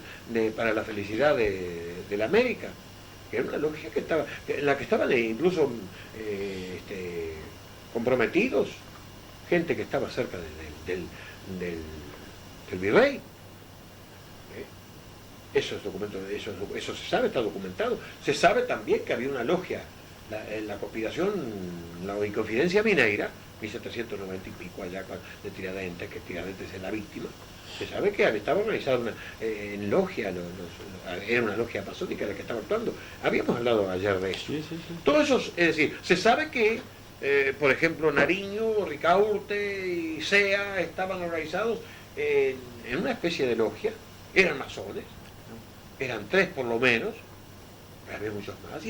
para la felicidad de la América, que era una logia en la que estaban incluso comprometidos gente que estaba cerca del virrey. Eso se sabe, está documentado. Se sabe también que había una logia en la conspiración, la Inconfidencia Mineira, 1790 y pico, allá de Tiradentes, que Tiradentes es la víctima. Se sabe que estaba organizada en logia, era una logia masónica la que estaba actuando. Habíamos hablado ayer de eso. Sí. Todo eso, es decir, se sabe que, por ejemplo, Nariño, Ricaurte y Sea estaban organizados en una especie de logia, eran masones, eran 3 por lo menos, pero había muchos más,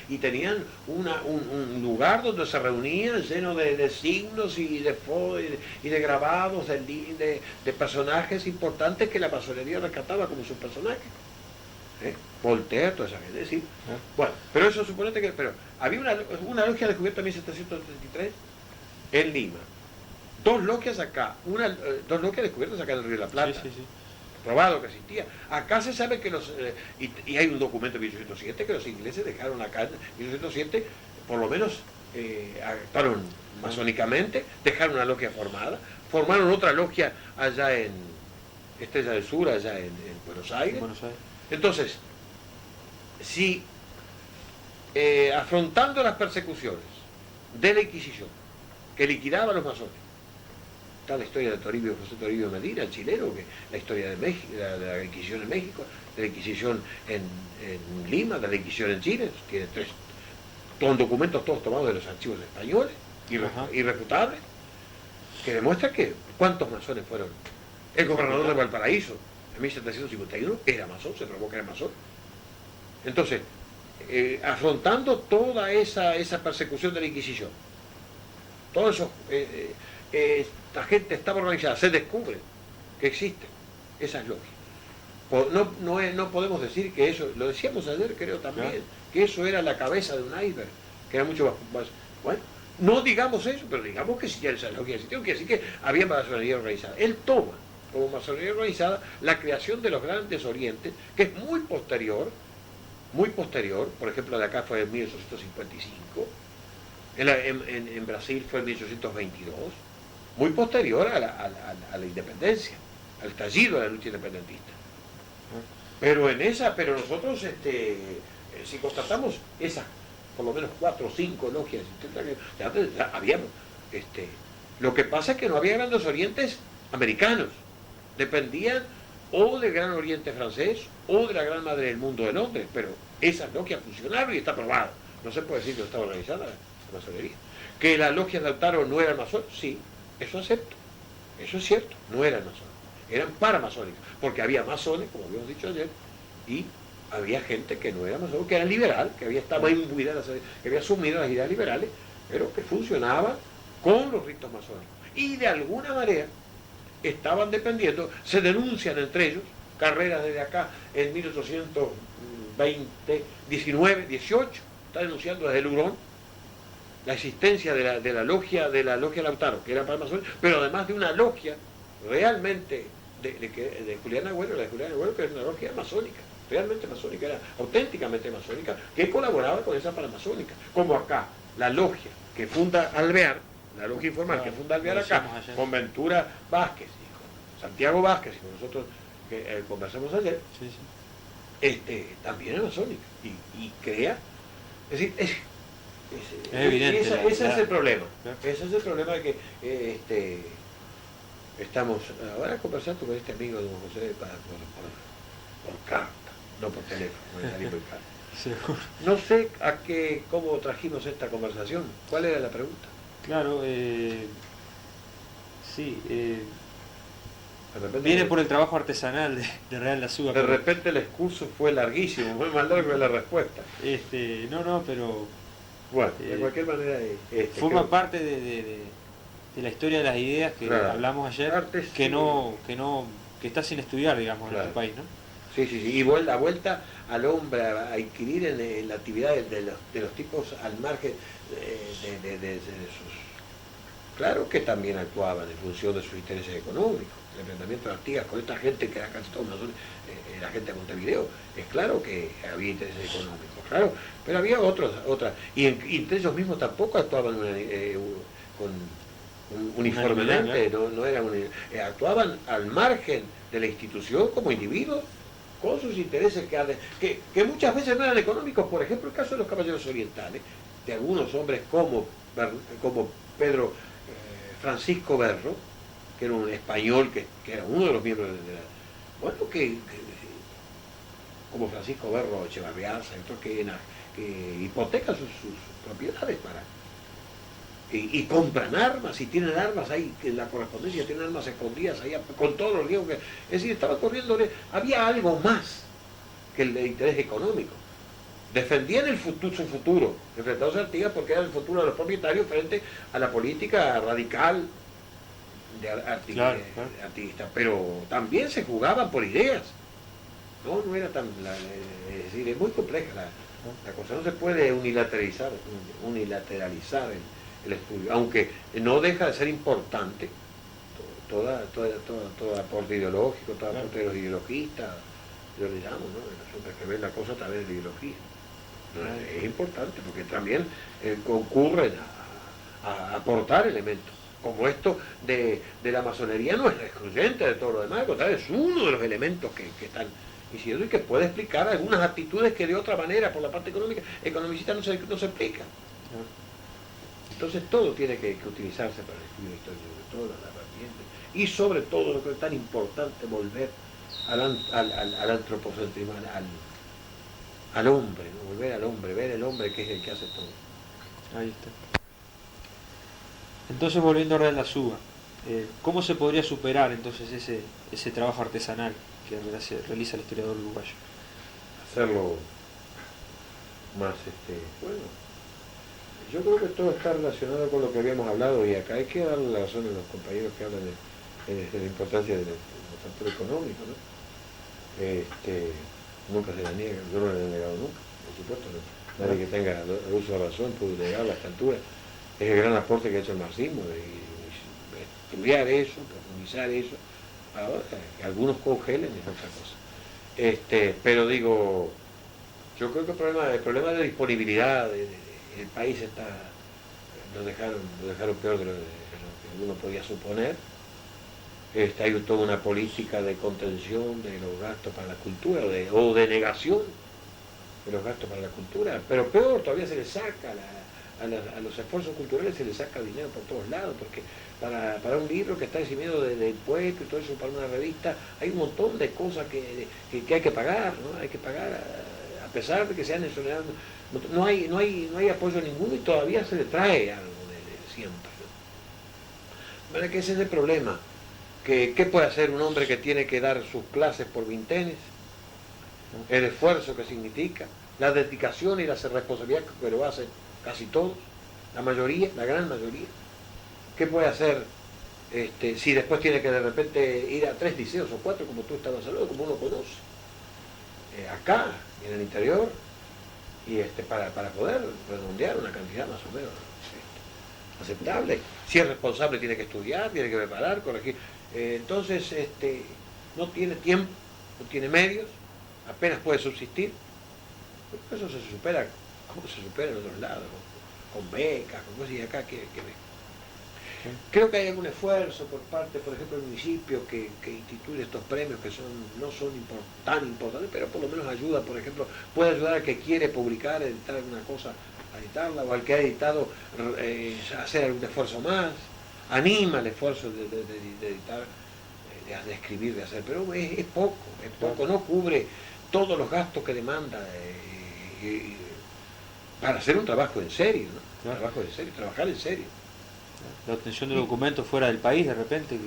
y tenían un lugar donde se reunían lleno de signos y de grabados de personajes importantes que la masonería rescataba como sus personajes. Voltaire, toda esa gente, sí. Bueno, pero eso suponete que... Pero había una logia descubierta en 1733 en Lima. Dos logias descubiertas acá en el Río de la Plata. Sí. Probado que existía. Acá se sabe que y hay un documento de 1807 que los ingleses dejaron acá en 1807, por lo menos actuaron masónicamente, dejaron una logia formada, formaron otra logia allá en Estrella del Sur, allá en Buenos Aires. Entonces, si afrontando las persecuciones de la Inquisición, que liquidaba a los masones, está la historia de José Toribio Medina, el chileno, que la historia de México, de la Inquisición en México, de la Inquisición en Lima, de la Inquisición en Chile, tiene son documentos todos tomados de los archivos españoles, irrefutables, que demuestra que cuántos masones fueron. El gobernador de Valparaíso, en 1751, era masón, se probó que era masón. Entonces, afrontando toda esa persecución de la Inquisición, todo eso, esta gente estaba organizada, se descubre que existen esas logias. No podemos decir que eso, lo decíamos ayer creo también, que eso era la cabeza de un iceberg, que era mucho más bueno, no digamos eso, pero digamos que si esa logia existió, quiere decir que había masonería organizada. Él toma como masonería organizada la creación de los grandes orientes, que es muy posterior, por ejemplo, de acá fue en 1855, en Brasil fue en 1822, muy posterior a la independencia, al estallido de la lucha independentista. Pero nosotros, si constatamos esas, por lo menos 4 o 5 logias, ya habíamos, lo que pasa es que no había grandes orientes americanos, dependían o del Gran Oriente francés o de la Gran Madre del Mundo de Londres, pero esas logias funcionaron y está probado. No se puede decir que no estaba organizada la masonería. Que las logias de Lautaro no eran masones, sí, eso acepto, eso es cierto, no eran masones, eran paramasónicas, porque había masones, como habíamos dicho ayer, y había gente que no era masón, que era liberal, que estaba imbuida, que había asumido las ideas liberales, pero que funcionaba con los ritos masónicos. Y de alguna manera estaban dependiendo, se denuncian entre ellos, carreras desde acá en 1820, 19, 18, está denunciando desde el Hurón la existencia de la logia Lautaro, que era para masones, pero además de una logia realmente de Julián Agüero, la de Julián Agüero, que era una logia masónica, realmente masónica, era auténticamente masónica, que colaboraba con esa paramasónica, como acá, la logia que funda Alvear, la logia informal que funda Alvear acá, con Ventura Vázquez y con Santiago Vázquez, y con nosotros que conversamos ayer, también es masónica, y crea, es decir, es evidente. Ese es el problema, ese es el problema de que estamos ahora conversando con este amigo de don José por carta, no por teléfono, por carta. Seguro. No sé cómo trajimos esta conversación. ¿Cuál era la pregunta? Claro, sí. Viene por el trabajo artesanal de Real La Suba. De repente el excurso fue larguísimo, fue más largo que la respuesta. No, pero... Bueno, de cualquier manera... forma parte de la historia de las ideas que hablamos ayer, que está sin estudiar, digamos, en nuestro país, ¿no? Sí. Y la vuelta al hombre a adquirir en la actividad de los tipos al margen de sus... Claro que también actuaban en función de sus intereses económicos. El enfrentamiento de Artigas con esta gente que era casi todos masones, la gente de Montevideo, es claro que había intereses económicos, claro, pero había otras, y entre ellos mismos tampoco actuaban uniformemente, no eran actuaban al margen de la institución como individuos, con sus intereses que muchas veces no eran económicos. Por ejemplo, el caso de los caballeros orientales, de algunos hombres como Pedro Francisco Berro, que era un español, que era uno de los miembros de la... Bueno, como Francisco Berro Echevarriaza, que hipotecan sus propiedades y compran armas, y tienen armas ahí, que en la correspondencia tienen armas escondidas ahí, con todos los riesgos es decir, estaba corriendo, había algo más que el interés económico. Defendían su futuro, enfrentados a Artigas, porque era el futuro de los propietarios frente a la política radical de artiguista, pero también se jugaban por ideas. No era tan... es decir, es muy compleja la cosa, no se puede unilateralizar el estudio, aunque no deja de ser importante todo aporte ideológico, todo aporte de los ideologistas, yo le llamo, ¿no? Nosotros que ven la cosa a través de la ideología. Es importante porque también concurren a aportar elementos. Como esto de la masonería no es excluyente de todo lo demás, es uno de los elementos que están incidiendo y que puede explicar algunas actitudes que de otra manera, por la parte economicista no se explican. Entonces todo tiene que utilizarse para el estudio histórico de todas las vertientes. Y sobre todo, lo que es tan importante, volver al antropocentrismo, al hombre, ¿no? Volver al hombre, ver el hombre que es el que hace todo. Ahí está. Entonces, volviendo a Real La Suba, ¿cómo se podría superar entonces ese trabajo artesanal que realiza el historiador uruguayo. Hacerlo más, bueno, yo creo que todo está relacionado con lo que habíamos hablado, y acá hay que darle la razón a los compañeros que hablan de la importancia del factor económico, ¿no? Nunca se la niega, yo no le he negado nunca, por supuesto, no. Nadie que tenga el uso de razón puede negarlo a esta altura. Es el gran aporte que ha hecho el marxismo, de estudiar eso, profundizar eso. Ahora, que algunos congelen es otra cosa. Pero digo, yo creo que el problema de disponibilidad el país lo dejaron peor de lo que uno podía suponer. Hay toda una política de contención de los gastos para la cultura o de negación de los gastos para la cultura, pero peor, todavía se le saca a los esfuerzos culturales, se le saca dinero por todos lados, porque para un libro que está eximido de impuestos y todo eso, para una revista, hay un montón de cosas que hay que pagar, ¿no? Hay que pagar, a pesar de que sean exonerados, no hay apoyo ninguno, y todavía se le trae algo de siempre, ¿no? ¿Verdad que ese es el problema? ¿Qué puede hacer un hombre que tiene que dar sus clases por vintenes? El esfuerzo que significa, la dedicación y la responsabilidad que lo hacen casi todos, la mayoría, la gran mayoría. ¿Qué puede hacer si después tiene que de repente ir a 3 liceos o 4, como tú estabas hablando, como uno conoce? Acá, en el interior, y para poder redondear una cantidad más o menos aceptable. Si es responsable, tiene que estudiar, tiene que preparar, corregir. Entonces, no tiene tiempo, no tiene medios, apenas puede subsistir. Eso se supera, como se supera en otros lados, ¿no? Con becas, con cosas, y acá que ve. Creo que hay algún esfuerzo por parte, por ejemplo, del municipio que instituye estos premios que no son tan importantes, pero por lo menos ayuda, por ejemplo, puede ayudar al que quiere publicar, editar alguna cosa, a editarla, o al que ha editado hacer algún esfuerzo más, anima el esfuerzo de editar, de escribir, de hacer, pero es poco, no cubre todos los gastos que demanda para hacer un trabajo en serio, ¿no? Trabajo en serio, trabajar en serio. La obtención de documentos fuera del país, de repente.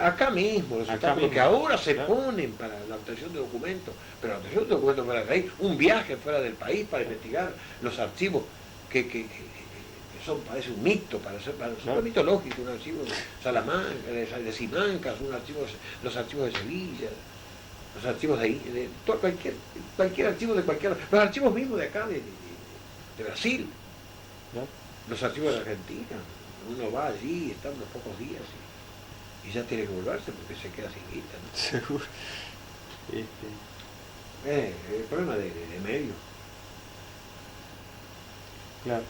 Acá mismo, porque ahora se ponen para la obtención de documentos, pero la obtención de documentos fuera del país, un viaje fuera del país para investigar los archivos que parece un mito, son mitológico, un archivo de Salamanca, de Simancas, los archivos de Sevilla, los archivos de cualquier archivo de cualquier, los archivos mismos de acá, de Brasil, ¿no? Los archivos de Argentina. Uno va allí, está unos pocos días y ya tiene que volverse porque se queda sin guita, ¿no? Seguro. El problema de medio. Claro.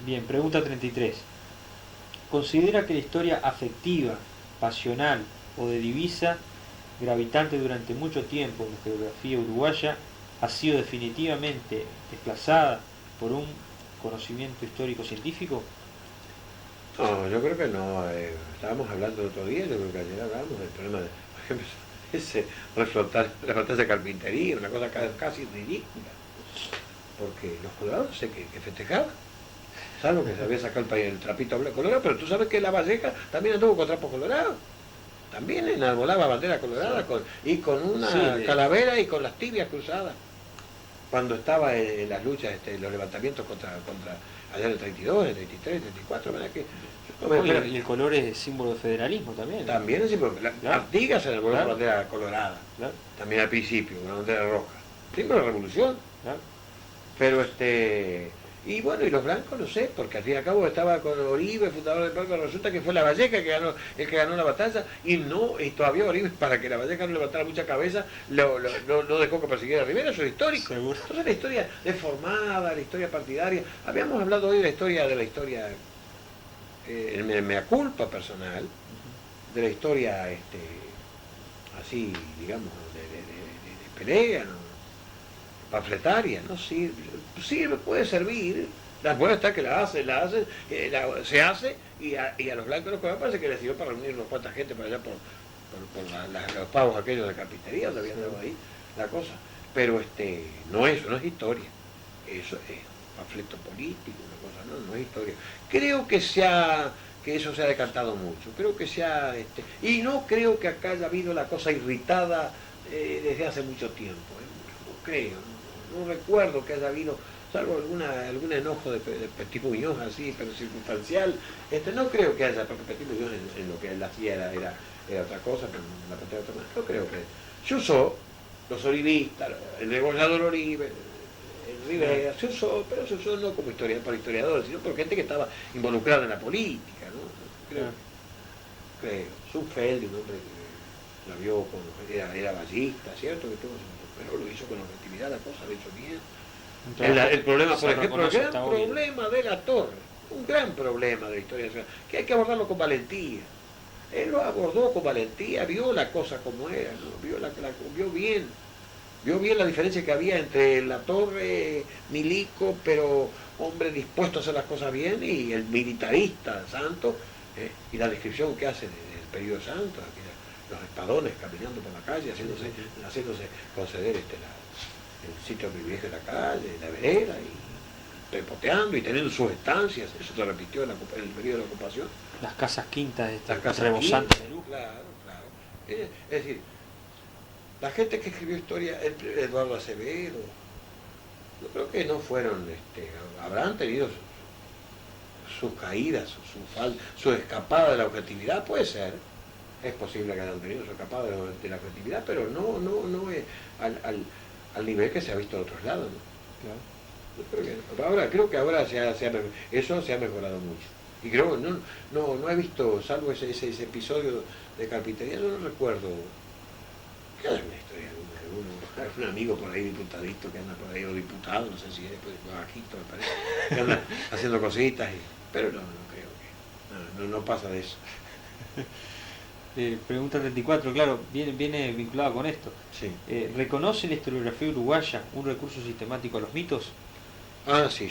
Bien, pregunta 33. ¿Considera que la historia afectiva, pasional o de divisa, gravitante durante mucho tiempo en la geografía uruguaya, ha sido definitivamente desplazada por un conocimiento histórico científico? No, yo creo que no. Estábamos hablando el otro día, yo creo que ayer hablamos del problema de, por ejemplo, ese reflotarse de carpintería, una cosa casi ridícula. Porque los colorados no sé que festejaban, salvo que se había sacado el trapito colorado, pero tú sabes que la Valleja también anduvo con trapos colorados. También enarbolaba bandera colorada, sí. con una calavera y con las tibias cruzadas. Cuando estaba en las luchas, los levantamientos contra allá en el 32, el 33, el 34, ¿verdad que? Y el color es símbolo de federalismo también. También es símbolo. Artigas se enarboló con bandera colorada, claro. También al principio, una bandera roja. Símbolo de la revolución. Claro. Pero y bueno, y los blancos no sé, porque al fin y al cabo estaba con Oribe, fundador del Parque, resulta que fue la Valleja el que ganó la batalla, y todavía Oribe, para que la Valleja no levantara mucha cabeza, no dejó que persiguiera a Rivera, eso es histórico. Seguro. Entonces la historia deformada, la historia partidaria, habíamos hablado hoy de la historia, mea culpa personal, de la historia así, digamos, de pelea, ¿no? Panfletaria, no sirve, puede servir. La buena está que se hace, y a los blancos los parece que les sirvió para reunir unos cuantas gente para allá por los pavos aquellos de carpintería, donde habían dado ahí la cosa. Pero no es historia, eso es panfleto político, una cosa, no es historia. Creo que que eso se ha decantado mucho. Creo que y no creo que acá haya habido la cosa irritada desde hace mucho tiempo. No creo, no recuerdo que haya habido, salvo algún enojo de Petit Muñoz así, pero circunstancial. No creo que haya, porque Petit Muñoz en lo que él hacía era otra cosa, pero la parte de otra manera. No creo que. Se usó, los olivistas, el negociador Oribe, el Rivera, se usó, pero se usó no como para historiadores, sino por gente que estaba involucrada en la política, ¿no? Creo. Sundfeld, un hombre que la vio era ballista, ¿cierto? Pero lo hizo con objetividad, la cosa lo hizo bien. El problema, por ejemplo, el gran problema de la Torre, un gran problema de la historia nacional, que hay que abordarlo con valentía. Él lo abordó con valentía, vio la cosa como era, ¿no? Vio bien la diferencia que había entre la Torre, milico, pero hombre dispuesto a hacer las cosas bien, y el militarista santo, y la descripción que hace del periodo santo, los espadones caminando por la calle, haciéndose conceder el sitio de privilegio de la calle, la vereda, y repoteando y teniendo sus estancias. Eso se repitió en el periodo de la ocupación. Las casas quintas, las casas rebosantes de luz. Claro. Es decir, la gente que escribió historia, Eduardo Acevedo, yo creo que no fueron, habrán tenido sus caídas, su escapada de la objetividad, puede ser. Es posible que hayan tenido su escapada de la objetividad, pero no es al nivel que se ha visto en otros lados, ¿no? Claro. Creo que ahora eso se ha mejorado mucho. Y creo que no he visto, salvo ese episodio de carpintería, no recuerdo que haya una historia de un amigo por ahí diputadito que anda por ahí, o diputado, no sé si es bajito, me parece, que anda haciendo cositas, pero no creo que, no pasa de eso. Pregunta 34, claro, viene vinculado con esto. Sí. ¿Reconoce la historiografía uruguaya un recurso sistemático a los mitos? Ah, sí.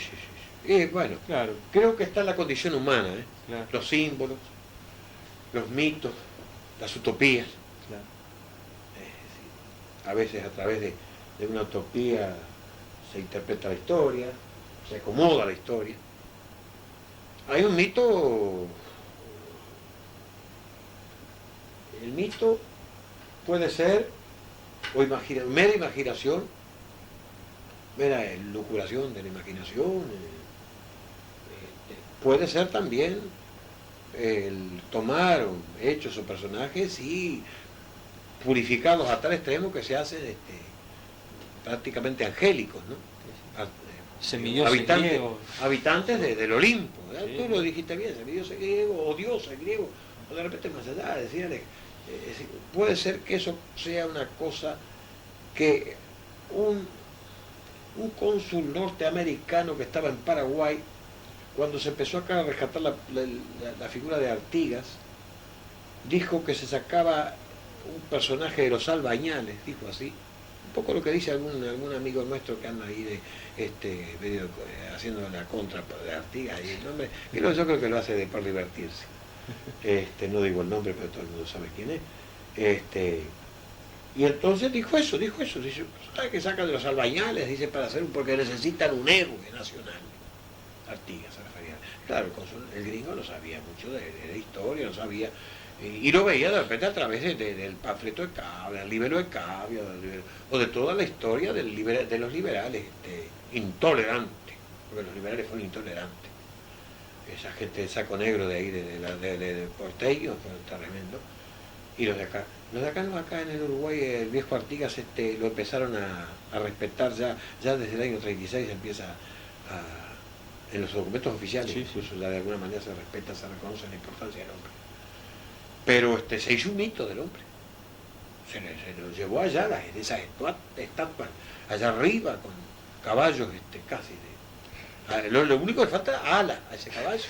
Bueno, claro. Creo que está en la condición humana, Claro. Los símbolos, los mitos, las utopías. Claro. A veces a través de una utopía se interpreta la historia, se acomoda la historia. Hay un mito. El mito puede ser mera imaginación, mera elucubración de la imaginación. Puede ser también el tomar hechos o personajes y purificarlos a tal extremo que se hacen prácticamente angélicos, ¿no? Habitantes del Olimpo, sí. Tú lo dijiste bien, semidioses griego o dioses griego, o de repente más allá, decíale, puede ser que eso sea una cosa que un cónsul norteamericano que estaba en Paraguay, cuando se empezó acá a rescatar la figura de Artigas, dijo que se sacaba un personaje de los Albañales, dijo así, un poco lo que dice algún amigo nuestro que anda ahí medio haciendo la contra de Artigas, y el nombre, que yo creo que lo hace por divertirse. No digo el nombre, pero todo el mundo sabe quién es. Y entonces dijo eso, dice, ¿sabes que saca de los Albañales? Dice, porque necesitan un héroe nacional. Artigas se refería. Claro, el gringo no sabía mucho de la historia, no sabía, y lo veía de repente a través del panfleto de Cavia, del libro de Cavia, o de toda la historia de los liberales intolerantes, porque los liberales fueron intolerantes. Esa gente de saco negro de ahí, de porteños, fue tremendo. Y los de acá no, acá en el Uruguay, el viejo Artigas lo empezaron a respetar ya desde el año 36 empieza en los documentos oficiales, sí, incluso ya de alguna manera se respeta, se reconoce la importancia del hombre. Pero se hizo un mito del hombre. Se lo llevó allá, esas estatuas, allá arriba, con caballos casi lo único que falta era ala a ese caballo.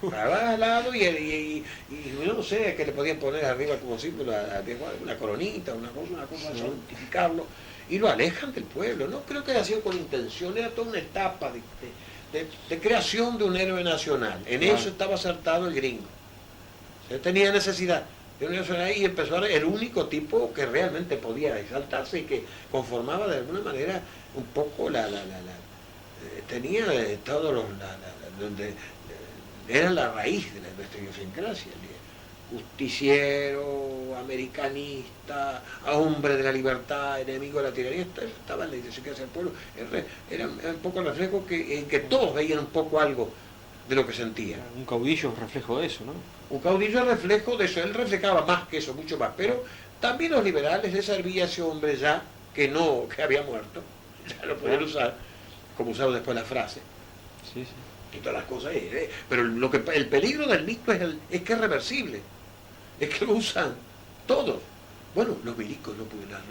Caballo al lado y yo no sé qué le podían poner arriba como símbolo, una coronita, una cosa, santificarlo, y lo alejan del pueblo. No creo que haya sido con intención, era toda una etapa de creación de un héroe nacional. En eso estaba acertado el gringo. Se tenía necesidad de un héroe nacional y empezó a ser el único tipo que realmente podía exaltarse y que conformaba de alguna manera un poco tenía todos era la raíz de nuestra idiosincrasia. Justiciero, americanista, hombre de la libertad, enemigo de la tiranía, estaba en la idiosincrasia del pueblo. Era un poco el reflejo en que todos veían un poco algo de lo que sentía. Un caudillo es reflejo de eso, ¿no? Un caudillo es reflejo de eso, él reflejaba más que eso, mucho más, pero también los liberales les servía a ese hombre ya que había muerto, ya lo podían usar, como usaron después la frase. Sí, sí. Y todas las cosas, pero el peligro del mito es que es reversible, es que lo usan todos. Bueno, los milicos no pudieron,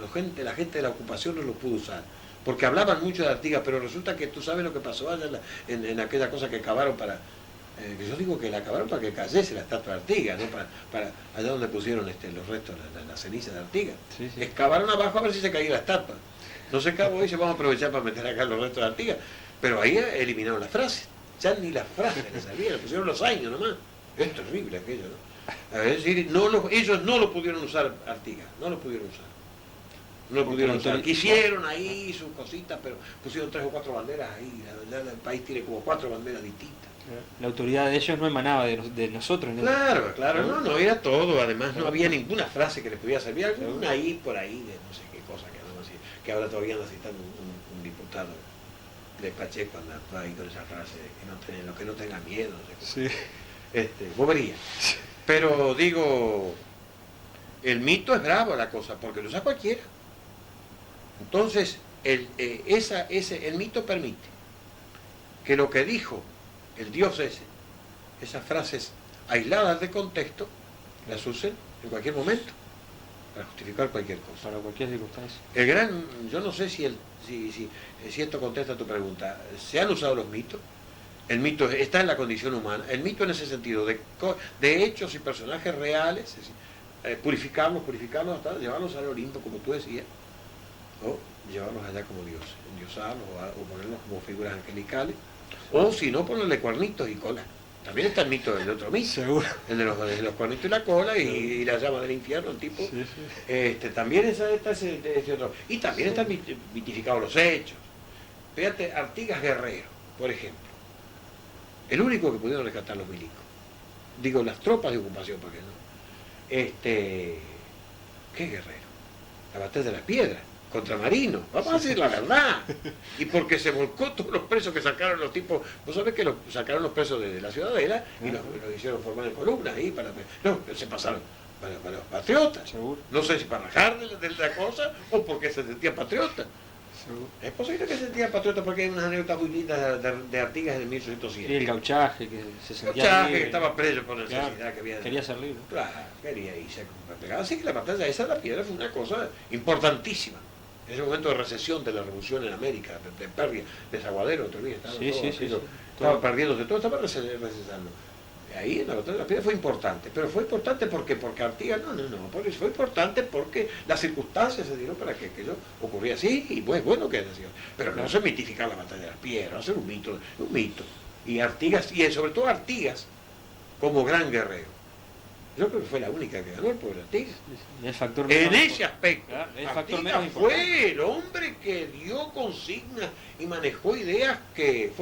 la gente de la ocupación no lo pudo usar, porque hablaban mucho de Artigas, pero resulta que tú sabes lo que pasó allá en aquella cosa que cavaron que yo digo que la acabaron para que cayese la estatua de Artigas, ¿no? Para allá donde pusieron los restos, la ceniza de Artigas. Sí, sí. Excavaron abajo a ver si se caía la estatua. No se cavó y dice, vamos a aprovechar para meter acá los restos de Artigas. Pero ahí eliminaron las frases. Ya ni las frases les servían, le pusieron los años nomás. Es terrible aquello, ¿no? Es decir, ellos no lo pudieron usar Artigas, no lo pudieron usar. No lo pudieron usar. Quisieron ahí sus cositas, pero pusieron 3 o 4 banderas ahí. El país tiene como 4 banderas distintas. La autoridad de ellos no emanaba de nosotros, ¿no? Claro, no era todo. Además no había ninguna frase que les pudiera servir. Alguna ahí por ahí de no sé qué cosa que ahora todavía anda citando un diputado de Pacheco anda ahí con esa frase de lo que no tenga miedo, no sé qué. Sí. Bobería. Pero digo, el mito es bravo la cosa, porque lo usa cualquiera. Entonces, el mito permite que lo que dijo el dios esas frases aisladas de contexto, las usen en cualquier momento, para justificar cualquier cosa. Para cualquier circunstancia. Yo no sé si esto contesta a tu pregunta, ¿se han usado los mitos? El mito está en la condición humana, el mito en ese sentido, de hechos y personajes reales, es decir, purificarlos hasta llevarlos al Olimpo, como tú decías, o llevarlos allá como dioses, endiosarlos o ponerlos como figuras angelicales, o si no, ponerle cuernitos y cola. También está el mito del otro mito, seguro, el de los cuernitos y la cola y la llama del infierno, el tipo. Sí, sí. También está ese otro. Y también están mitificados los hechos. Fíjate, Artigas Guerrero, por ejemplo, el único que pudieron rescatar los milicos. Digo, las tropas de ocupación, ¿para qué no? ¿Qué guerrero? La batalla de las piedras. Contra Marino, vamos a decir la verdad. Y porque se volcó todos los presos que sacaron los tipos, vos sabés que sacaron los presos de la Ciudadela y los hicieron formar en columnas ahí se pasaron para los patriotas. Seguro. No sé si para rajar de la cosa o porque se sentían patriotas. Seguro. Es posible que se sentían patriotas porque hay unas anécdotas muy lindas de Artigas en el 1807. Y el gauchaje que se sentía Gauchaje libre. que estaba preso por necesidad, Claro, que había. quería ser libre. Claro, quería irse a pegar. Así que la batalla esa de la piedra fue una cosa importantísima. En ese momento de recesión de la revolución en América, de pérdida, desaguadero, estaba perdiéndose todo, estaba recesando. Ahí en la batalla de la piedra fue importante, pero fue importante porque Artigas, porque fue importante porque las circunstancias se dieron para que aquello ocurría así, y pues bueno que haya sido. Pero no se mitificar la batalla de las piedras, hacer un mito. Y Artigas, y sobre todo Artigas, como gran guerrero. Yo creo que fue la única que ganó el pobre Artigas. El factor en ese aspecto, claro, el factor Artigas menos fue el hombre que dio consignas y manejó ideas que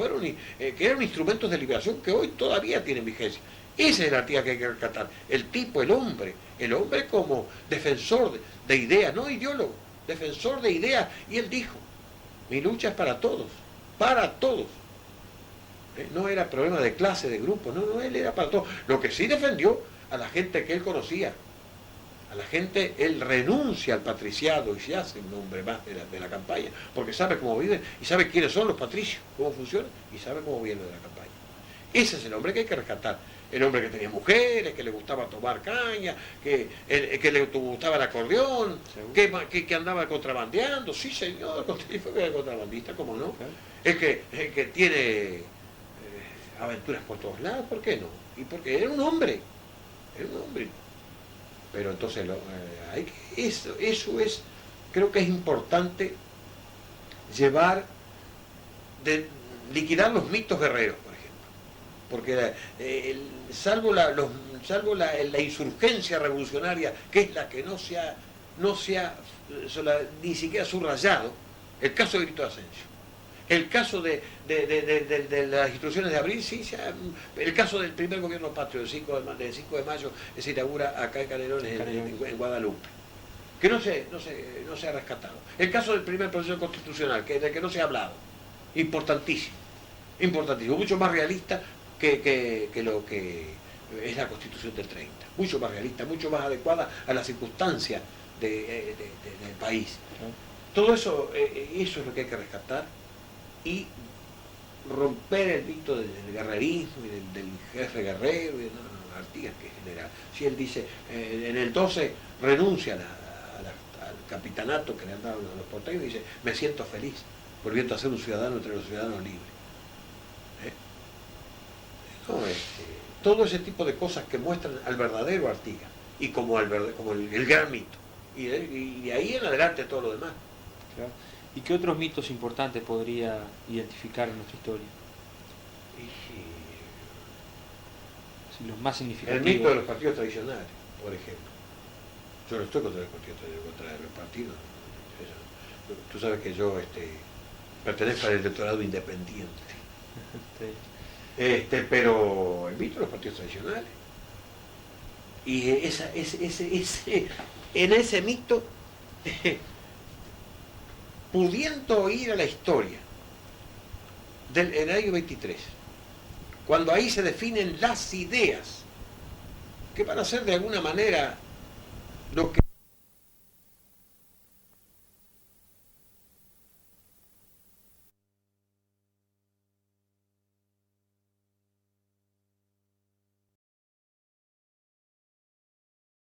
eran instrumentos de liberación que hoy todavía tienen vigencia. Ese es el Artigas que hay que rescatar. El tipo, el hombre como defensor de ideas, no ideólogo, defensor de ideas. Y él dijo, mi lucha es para todos. No era problema de clase, de grupo, no, él era para todos. Lo que sí defendió a la gente que él conocía, a la gente, él renuncia al patriciado y se hace un hombre más de la campaña, porque sabe cómo viven y sabe quiénes son los patricios, cómo funcionan y sabe cómo viene de la campaña. Ese es el hombre que hay que rescatar. El hombre que tenía mujeres, que le gustaba tomar caña, que le gustaba el acordeón, que andaba contrabandeando. Sí, señor, fue contrabandista, ¿cómo no? El que tiene aventuras por todos lados, ¿por qué no? Y porque era un hombre. Pero entonces eso es, creo que es importante liquidar los mitos guerreros, por ejemplo, porque salvo la insurgencia revolucionaria, que es la que no se ha ni siquiera subrayado, el caso de Grito de Ascenso, El caso de las instrucciones de abril, sí, el caso del primer gobierno patrio, del 5 de mayo, que se inaugura acá en Canelones, en Guadalupe, que no se ha rescatado. El caso del primer proceso constitucional, del que no se ha hablado, importantísimo, mucho más realista que lo que es la Constitución del 30, mucho más realista, mucho más adecuada a las circunstancias del país. Todo eso, eso es lo que hay que rescatar y romper el mito del guerrerismo y del jefe guerrero y de Artigas, que es general. Si él dice, en el 12 renuncia al capitanato que le han dado los porteños y dice, me siento feliz, volviendo a ser un ciudadano entre los ciudadanos libres. No, todo ese tipo de cosas que muestran al verdadero Artigas y como el gran mito. Y de ahí en adelante todo lo demás. Claro. ¿Y qué otros mitos importantes podría identificar en nuestra historia? Sí, los más significativos. El mito de los partidos tradicionales, por ejemplo. Yo no estoy contra los partidos tradicionales, contra los partidos. Tú sabes que yo pertenezco al electorado independiente. Pero el mito de los partidos tradicionales. Y en ese mito, pudiendo ir a la historia del año 23, cuando ahí se definen las ideas que van a ser de alguna manera lo que